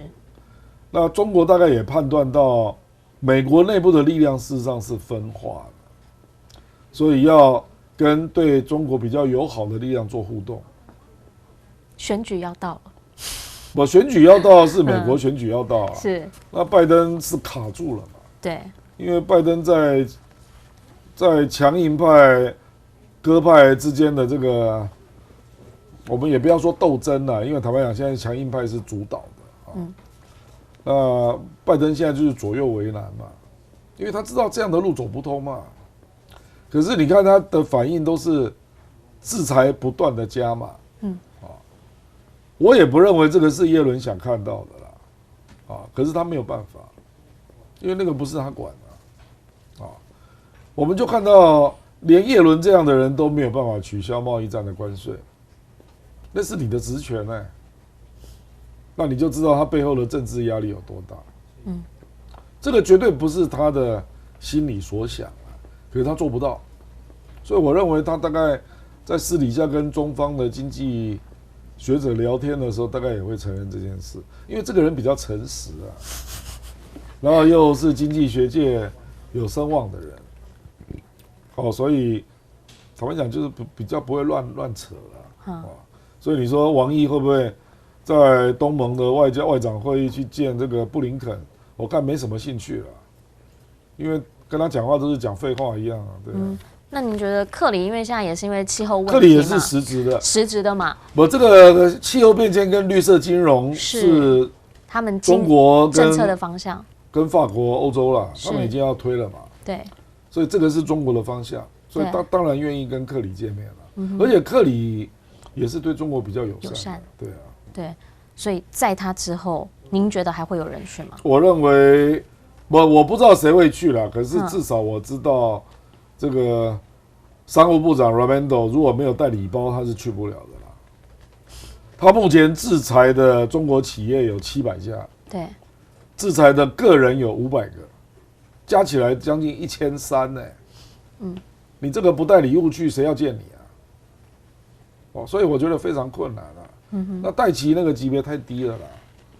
那中国大概也判断到美国内部的力量事实上是分化的，所以要跟对中国比较友好的力量做互动。选举要到了，我选举要到是美国选举要到啊，是，那拜登是卡住了嘛？对，因为拜登在强硬派、鸽派之间的这个，我们也不要说斗争了，因为坦白讲，现在强硬派是主导的啊。那拜登现在就是左右为难嘛，因为他知道这样的路走不通嘛。可是你看他的反应都是制裁不断的加码，我也不认为这个是耶伦想看到的啦，可是他没有办法，因为那个不是他管的，我们就看到连耶伦这样的人都没有办法取消贸易战的关税，那是你的职权哎，那你就知道他背后的政治压力有多大，这个绝对不是他的心里所想啊，可是他做不到，所以我认为他大概在私底下跟中方的经济学者聊天的时候，大概也会承认这件事，因为这个人比较诚实啊，然后又是经济学界有声望的人，所以坦白讲就是比较不会乱扯了，所以你说王毅会不会在东盟的外长会议去见这个布林肯？我看没什么兴趣了，因为跟他讲话都是讲废话一样啊，对啊。那您觉得克里，因为现在也是因为气候问题嘛，克里也是实质的嘛。我这个气候变迁跟绿色金融是他们中国政策的方向，跟法国、欧洲啦，他们已经要推了嘛。对，所以这个是中国的方向，所以当然愿意跟克里见面了。而且克里也是对中国比较友善，对啊，对。所以在他之后，您觉得还会有人去吗？我认为，我不知道谁会去了，可是至少我知道。这个商务部长 Raimondo 如果没有带礼包，他是去不了的啦。他目前制裁的中国企业有700家，对，制裁的个人有500个，加起来将近1300呢。你这个不带礼物去，谁要见你啊？所以我觉得非常困难了。那戴奇那个级别太低了啦，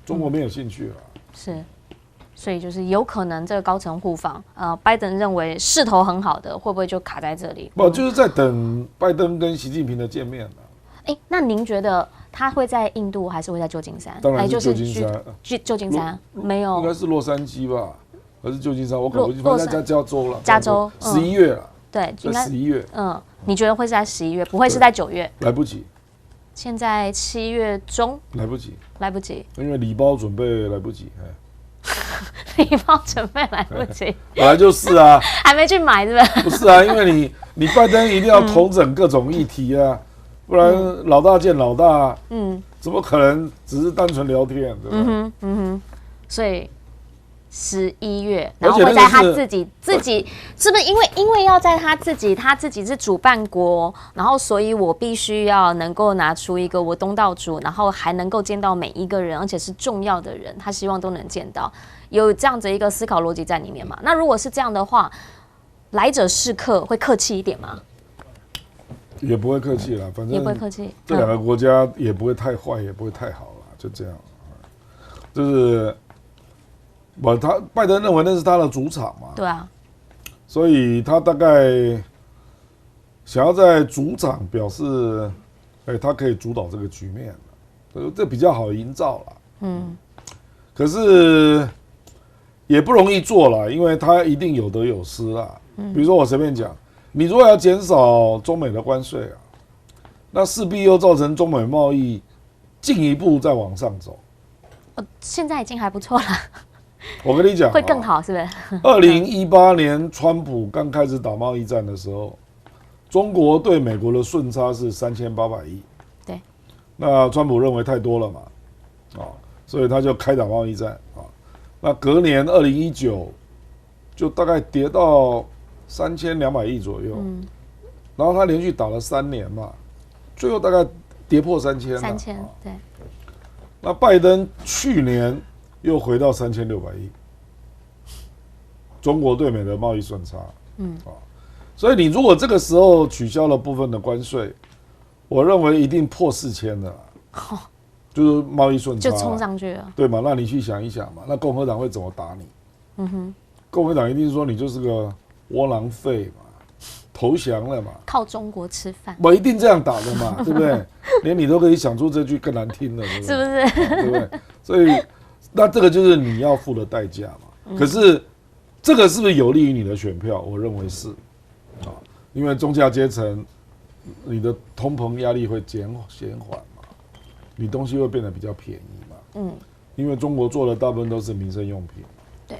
中国没有兴趣了。是。所以就是有可能这个高层互访，拜登认为势头很好的，会不会就卡在这里？就是在等拜登跟习近平的见面了。那您觉得他会在印度还是会在旧金山？当然是旧金山。旧金山没有，应该是洛杉矶吧，还是旧金山？我可能反正在加州了。加州11月了。对，应该11月。你觉得会是在11月，不会是在9月？来不及。现在7月中。来不及。来不及。因为礼包准备来不及。礼包准备来不及，本来就是啊，还没去买是不是？不是啊，因为你拜登一定要统整各种议题啊，不然老大见老大，怎么可能只是单纯聊天，对吧？所以11月，然后会在他自己是不是因为要在他自己是主办国，然后所以我必须要能够拿出一个我东道主，然后还能够见到每一个人，而且是重要的人，他希望都能见到，有这样子一个思考逻辑在里面嘛？那如果是这样的话，来者是客，会客气一点吗？也不会客气啦，反正也不会客气。这两个国家也不会太坏，也不会太好啦，就这样。就是拜登认为那是他的主场嘛，对啊，所以他大概想要在主场表示，他可以主导这个局面，这比较好营造啦。可是也不容易做啦，因为他一定有得有失啦。比如说我随便讲，你如果要减少中美的关税啊，那势必又造成中美贸易进一步再往上走。现在已经还不错了。我跟你讲，会更好，是不是？2018年川普刚开始打贸易战的时候，中国对美国的顺差是3800亿。对。那川普认为太多了嘛，所以他就开打贸易战啊。那隔年2019就大概跌到3200亿左右，然后他连续打了3年嘛，最后大概跌破3000了。3000，对。那拜登去年又回到3600亿，中国对美的贸易顺差，所以你如果这个时候取消了部分的关税，我认为一定破4000的，就是贸易顺差就冲上去了，对嘛？那你去想一想嘛，那共和党会怎么打你？共和党一定说你就是个窝囊废嘛，投降了嘛，靠中国吃饭，我一定这样打的嘛，对不对？连你都可以想出这句更难听的，是不是？对不对？所以，那这个就是你要付的代价嘛。可是，这个是不是有利于你的选票？我认为是，因为中下阶层，你的通膨压力会减缓嘛，你东西会变得比较便宜嘛。因为中国做的大部分都是民生用品。对。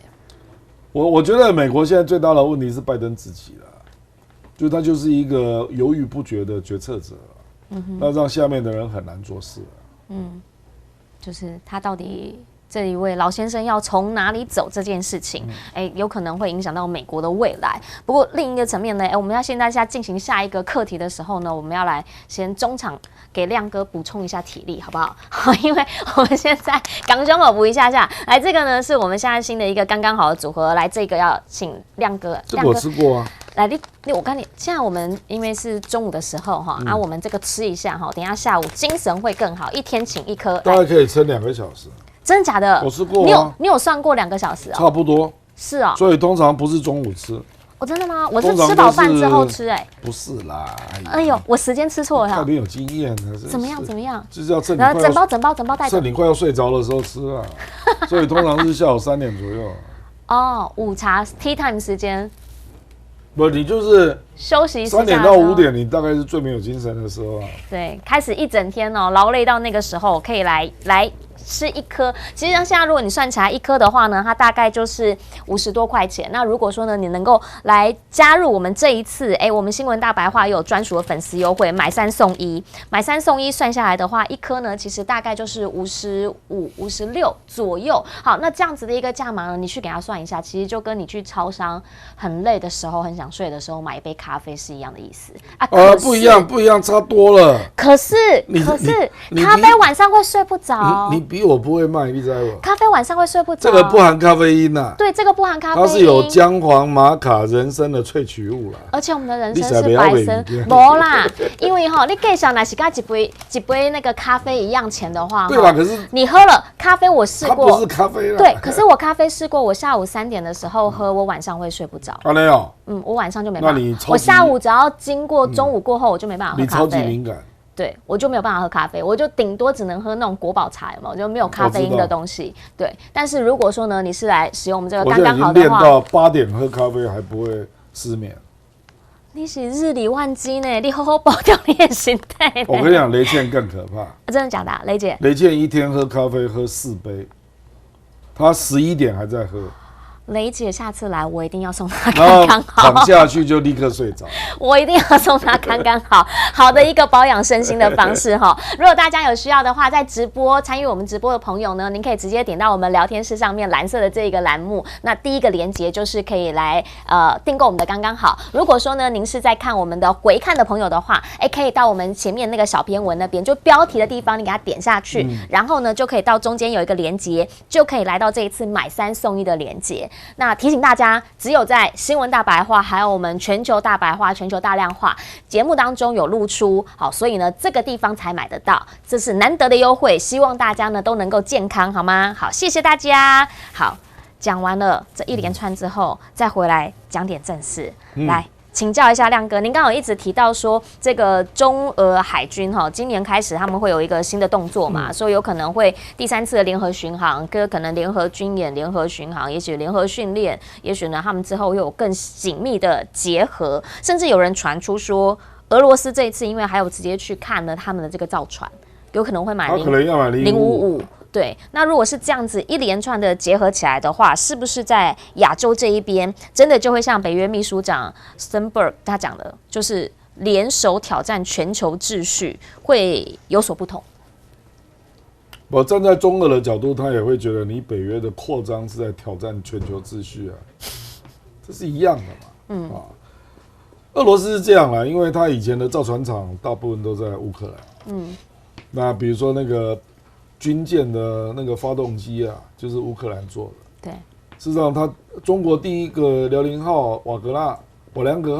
我觉得美国现在最大的问题是拜登自己了，就他就是一个犹豫不决的决策者，那让下面的人很难做事。就是他到底这一位老先生要从哪里走这件事情，有可能会影响到美国的未来。不过另一个层面呢，我们要现在进行下一个课题的时候呢，我们要来先中场给亮哥补充一下体力，好不好？因为我们现在港胸口补一下下。来，这个呢是我们现在新的一个刚刚好的组合。来，这个要请亮哥。这个我吃过啊。来，我跟你，现在我们因为是中午的时候哈，我们这个吃一下哈，等一下下午精神会更好，一天请一颗，大概可以撑2个小时。真的假的？我吃过啊。你有算过2个小时啊？差不多。是啊。所以通常不是中午吃。真的吗？我是吃饱饭之后吃，不是啦。哎呦，我时间吃错了。太没有经验了。怎么样？怎么样？就是要趁你整包带走。趁你快要睡着的时候吃啊。所以通常是下午3点左右。午茶 tea time 时间。不，你就是休息3点到5点，你大概是最没有精神的时候啊。对，开始一整天劳累到那个时候，可以来吃一颗。其实像现在如果你算起来一颗的话呢，它大概就是50多块钱。那如果说呢，你能够来加入我们这一次，我们新闻大白话也有专属的粉丝优惠，买3送1，买3送1算下来的话，一颗呢其实大概就是55、56左右。好，那这样子的一个价码呢，你去给他算一下，其实就跟你去超商很累的时候、很想睡的时候买一杯咖啡是一样的意思啊。不一样，差多了。可是咖啡晚上会睡不着。你比我不会卖，你知道吗？咖啡晚上会睡不着。这个不含咖啡因呐。对，这个不含咖啡因。它是有姜黄、玛卡、人参的萃取物啦。而且我们的人参是白参，没啦。因为你计算那是跟一杯那个咖啡一样钱的话，对吧？可是你喝了咖啡，我试过，它不是咖啡啦。对，可是我咖啡试过，我下午3点的时候喝，我晚上会睡不着。没有。我晚上就没办法。那你我下午只要经过中午过后，我就没办法喝咖啡。你超级敏感。对，我就没有办法喝咖啡，我就顶多只能喝那种国宝茶，有没有？就没有咖啡因的东西。对，但是如果说呢，你是来使用我们这个刚刚好的话，我现在已经练到8点喝咖啡还不会失眠。你是日理万机呢，你好好保掉你的心态。我跟你讲，雷倩更可怕。真的假的？雷姐？雷倩一天喝咖啡喝4杯，她11点还在喝。雷姐下次来，我一定要送她刚刚好，躺下去就立刻睡着。我一定要送她刚刚好，好的一个保养身心的方式哈。如果大家有需要的话，在直播参与我们直播的朋友呢，您可以直接点到我们聊天室上面蓝色的这一个栏目，那第一个连结就是可以来订购我们的刚刚好。如果说呢，您是在看我们的回看的朋友的话，可以到我们前面那个小篇文那边，就标题的地方，你给它点下去，然后呢就可以到中间有一个连结，就可以来到这一次买3送1的连结。那提醒大家，只有在新闻大白话，还有我们全球大白话、全球大量化节目当中有露出，好，所以呢这个地方才买得到，这是难得的优惠，希望大家呢都能够健康，好吗？好，谢谢大家。好，讲完了这一连串之后，再回来讲点正事，来。请教一下亮哥，您刚刚有一直提到说，这个中俄海军今年开始他们会有一个新的动作嘛，所以有可能会第3次的联合巡航，可能联合军演、联合巡航，也许联合训练，也许呢他们之后又有更紧密的结合，甚至有人传出说，俄罗斯这一次因为还有直接去看了他们的这个造船，有可能会买055，对，那如果是这样子一连串的结合起来的话，是不是在亚洲这一边，真的就会像北约秘书长 Sternberg 他讲的，就是联手挑战全球秩序，会有所不同？我站在中俄的角度，他也会觉得你北约的扩张是在挑战全球秩序啊，这是一样的嘛。俄罗斯是这样啦，因为他以前的造船厂大部分都在乌克兰。那比如说那个军舰的那个发动机啊，就是乌克兰做的。对，事实上，中国第一个辽宁号瓦良格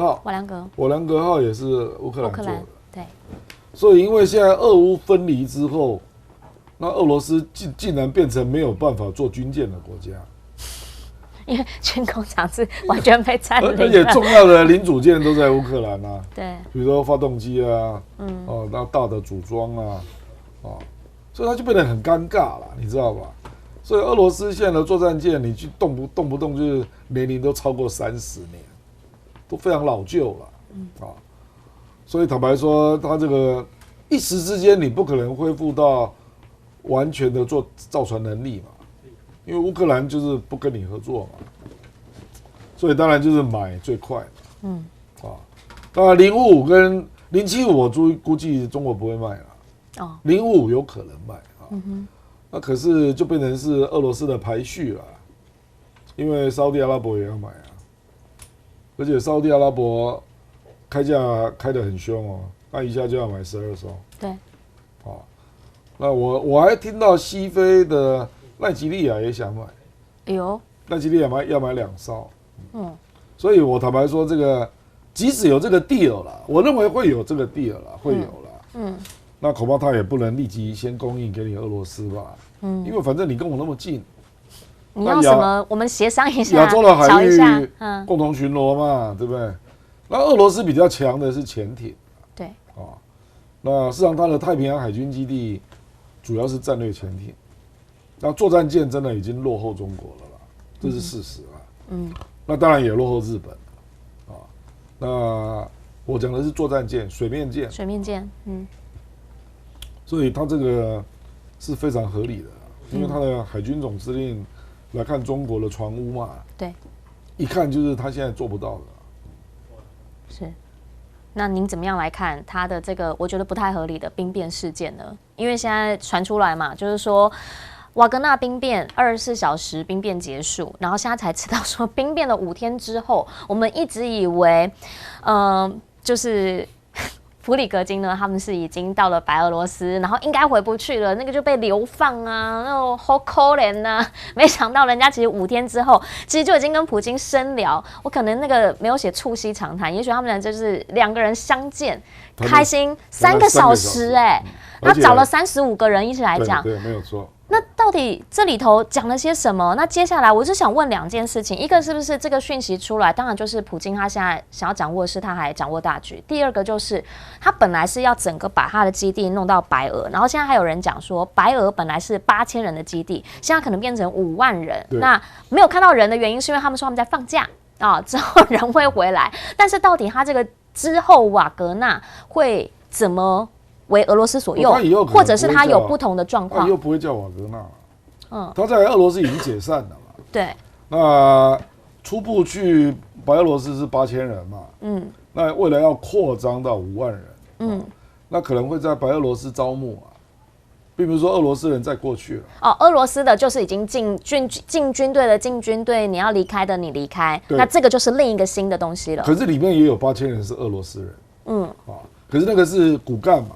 号也是乌克兰做的。对，所以因为现在俄乌分离之后，那俄罗斯竟然变成没有办法做军舰的国家，因为军工厂是完全被占领了，而且重要的零组件都在乌克兰啊。对，比如说发动机啊，那大的组装啊，所以它就变得很尴尬了，你知道吧？所以俄罗斯现在的作战舰，你去动不动就是年龄都超过30年，都非常老旧了，所以坦白说，它这个一时之间你不可能恢复到完全的做造船能力嘛，因为乌克兰就是不跟你合作嘛，所以当然就是买最快的，当然055跟075我估计中国不会卖了，055有可能卖那可是就变成是俄罗斯的排序了，因为沙特阿拉伯也要买啊，而且沙特阿拉伯开价开得很凶哦，那一下就要买12艘。对，那我还听到西非的奈及利亚也想买，奈及利亚要买2艘，所以我坦白说，这个即使有这个 deal 啦，我认为会有这个 deal 啦，会有啦，那恐怕他也不能立即先供应给你俄罗斯吧，因为反正你跟我那么近，你要什么我们协商一下，亚洲的海域共同巡逻嘛，对不对？那俄罗斯比较强的是潜艇，对，那事实上它的太平洋海军基地主要是战略潜艇，那作战舰真的已经落后中国了啦，这是事实啊，那当然也落后日本了，那我讲的是作战舰、水面舰，所以它这个是非常合理的，因为它的海军总司令来看中国的船坞嘛，对，一看就是他现在做不到的。是，那您怎么样来看他的这个我觉得不太合理的兵变事件呢？因为现在传出来嘛，就是说瓦格纳兵变24小时兵变结束，然后现在才知道说兵变了5天之后，我们一直以为，就是普里格金呢，他们是已经到了白俄罗斯，然后应该回不去了，那个就被流放啊，那种好可怜啊！没想到人家其实5天之后，其实就已经跟普京深聊。我可能那个没有写促膝长谈，也许他们俩就是2个人相见，开心3个小时他找了35个人一起来讲，对，没有错。那到底这里头讲了些什么？那接下来我是想问2件事情，一个是不是这个讯息出来，当然就是普京他现在想要掌握的是他还掌握大局。第二个就是他本来是要整个把他的基地弄到白俄，然后现在还有人讲说白俄本来是8000人的基地，现在可能变成5万人。那没有看到人的原因是因为他们说他们在放假之后人会回来，但是到底他这个之后瓦格纳会怎么为俄罗斯所用，或者是他有不同的状况，他又不会叫瓦格纳，他在俄罗斯已经解散了嘛。对，那初步去白俄罗斯是8000人嘛，那未来要扩张到5万人，那可能会在白俄罗斯招募并不是说俄罗斯人再过去了。俄罗斯的就是已经进军队的进军队，你要离开的你离开，那这个就是另一个新的东西了。可是里面也有8000人是俄罗斯人，可是那个是骨干嘛。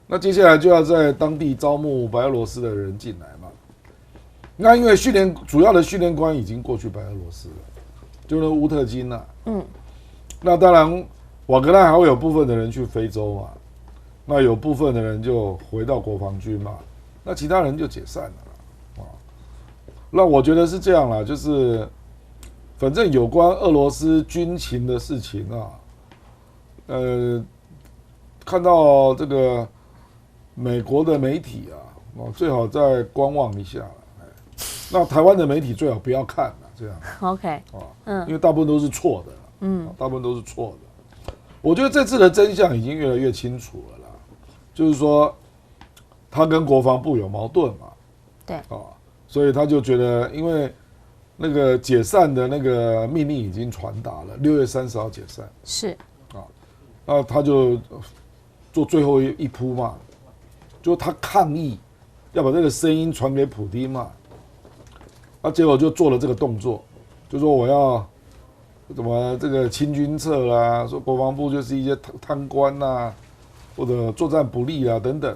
那接下来就要在当地招募白俄罗斯的人进来嘛。那因为主要的训练官已经过去白俄罗斯了，就那乌特金那当然瓦格纳还会有部分的人去非洲嘛，那有部分的人就回到国防军嘛，那其他人就解散了那我觉得是这样啦，就是反正有关俄罗斯军情的事情看到这个美国的媒体最好再观望一下。那台湾的媒体最好不要看这样。OK， 因为大部分都是错的，大部分都是错的。我觉得这次的真相已经越来越清楚了啦，就是说他跟国防部有矛盾嘛，对所以他就觉得，因为那个解散的那个命令已经传达了，6月30号解散，是那他就做最后一扑嘛，就他抗议要把这个声音传给普丁嘛，结果就做了这个动作，就说我要怎么这个清君侧啦，说国防部就是一些贪官啦，或者作战不利啊等等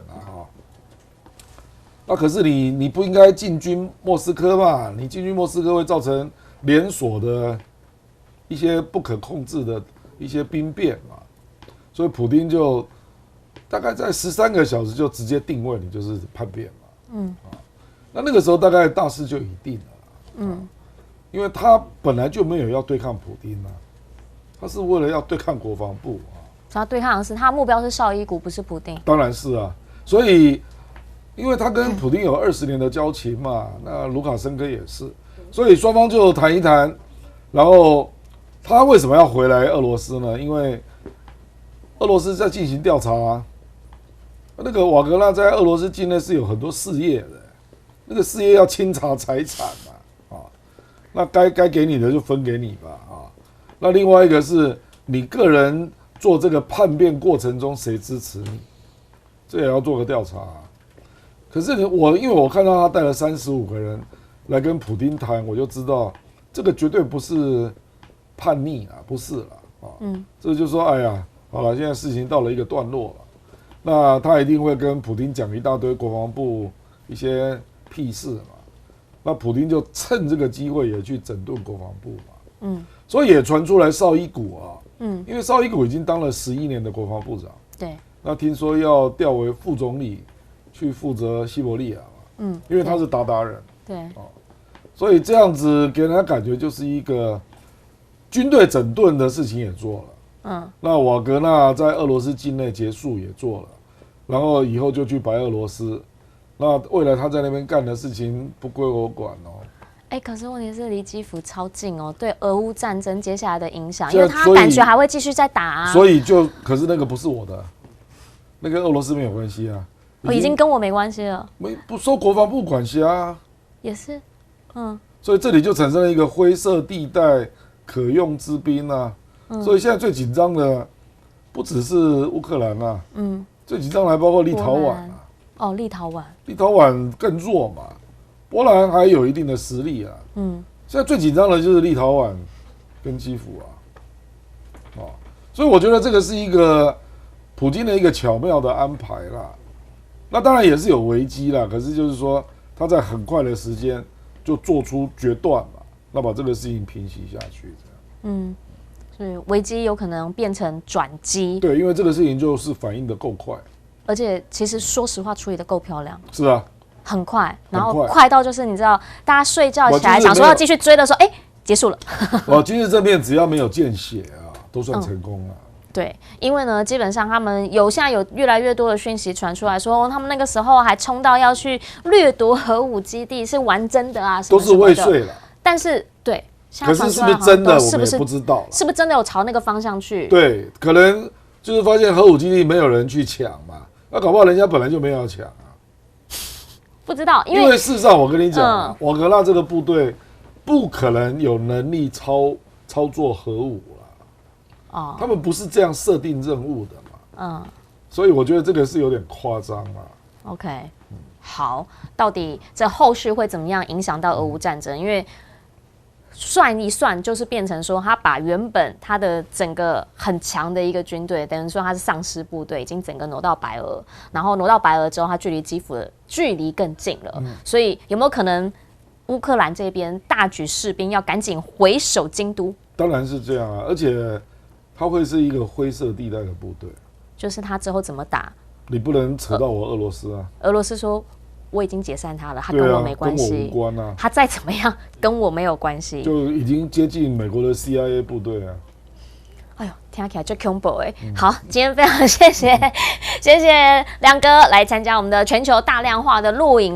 那可是你不应该进军莫斯科嘛？你进军莫斯科会造成连锁的一些不可控制的一些兵变嘛，所以普丁就大概在13个小时就直接定位你就是叛变嘛，那个时候大概大势就已定了，因为他本来就没有要对抗普丁啊，他是为了要对抗国防部他对抗的是他目标是绍伊古，不是普丁，当然是啊，所以。因为他跟普丁有20年的交情嘛，那卢卡申科也是，所以双方就谈一谈，然后他为什么要回来俄罗斯呢？因为俄罗斯在进行调查那个瓦格纳在俄罗斯境内是有很多事业的，那个事业要清查财产嘛，那该给你的就分给你吧，那另外一个是你个人做这个叛变过程中谁支持你，这也要做个调查可是因为我看到他带了35个人来跟普丁谈，我就知道这个绝对不是叛逆不是这就说哎呀，好了，现在事情到了一个段落了，那他一定会跟普丁讲一大堆国防部一些屁事嘛，那普丁就趁这个机会也去整顿国防部嘛，所以也传出来绍伊古因为绍伊古已经当了11年的国防部长，对，那听说要调为副总理。去负责西伯利亚嘛，因为他是鞑靼人，对，所以这样子给人家感觉就是一个军队整顿的事情也做了，那瓦格纳在俄罗斯境内结束也做了，然后以后就去白俄罗斯，那未来他在那边干的事情不归我管可是问题是离基辅超近对俄乌战争接下来的影响，因为他感觉还会继续再打所以可是那个不是我的，那跟俄罗斯没有关系已经跟我没关系了，不受国防部管辖也是，所以这里就产生了一个灰色地带，可用之兵所以现在最紧张的不只是乌克兰最紧张的还包括立陶宛立陶宛更弱嘛，波兰还有一定的实力现在最紧张的就是立陶宛跟基辅所以我觉得这个是一个普京的一个巧妙的安排啦。那当然也是有危机啦，可是就是说他在很快的时间就做出决断嘛，那把这个事情平息下去，这样。所以危机有可能变成转机。对，因为这个事情就是反应的够快，而且其实说实话处理的够漂亮。是啊，很快，然后快到就是你知道，大家睡觉起来想说要继续追的时候，结束了。今日政变只要没有见血都算成功了。对，因为呢，基本上他们现在有越来越多的讯息传出来说，他们那个时候还冲到要去掠夺核武基地，是玩真的什么什么的，都是未遂了。但是对，可是是不是真的，我们也不知道，是不是真的有朝那个方向去？对，可能就是发现核武基地没有人去抢嘛，那搞不好人家本来就没有要抢不知道，因为事实上我跟你讲瓦格纳这个部队不可能有能力操作核武。他们不是这样设定任务的嘛，所以我觉得这个是有点夸张OK，好，到底这后续会怎么样影响到俄乌战争？因为算一算，就是变成说，他把原本他的整个很强的一个军队，等于说他是丧尸部队，已经整个挪到白俄，然后挪到白俄之后，他距离基辅的距离更近了，所以有没有可能乌克兰这边大举士兵要赶紧回守京都？当然是这样而且。它会是一个灰色地带的部队，就是他之后怎么打，你不能扯到我俄罗斯俄罗斯说我已经解散他了，他跟我没关系，跟我无关他再怎么样跟我没有关系，就已经接近美国的 CIA 部队哎呦，听起来就恐怖好，今天非常谢谢亮哥来参加我们的全球大量化的录影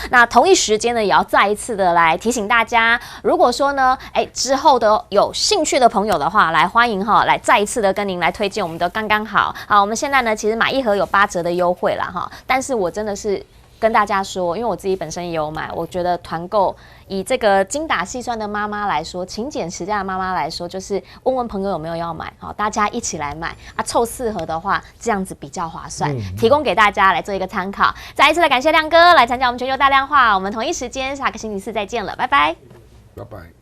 那同一时间呢，也要再一次的来提醒大家，如果说呢，之后的有兴趣的朋友的话，来欢迎来再一次的跟您来推荐我们的刚刚好。好，我们现在呢，其实买一盒有8折的优惠啦但是我真的是跟大家说，因为我自己本身也有买，我觉得团购以这个精打细算的妈妈来说，勤俭持家的妈妈来说，就是问问朋友有没有要买，好，大家一起来买啊，凑4盒的话，这样子比较划算，提供给大家来做一个参考。再一次的感谢亮哥来参加我们全球大量化，我们同一时间下个星期四再见了，拜拜，拜拜。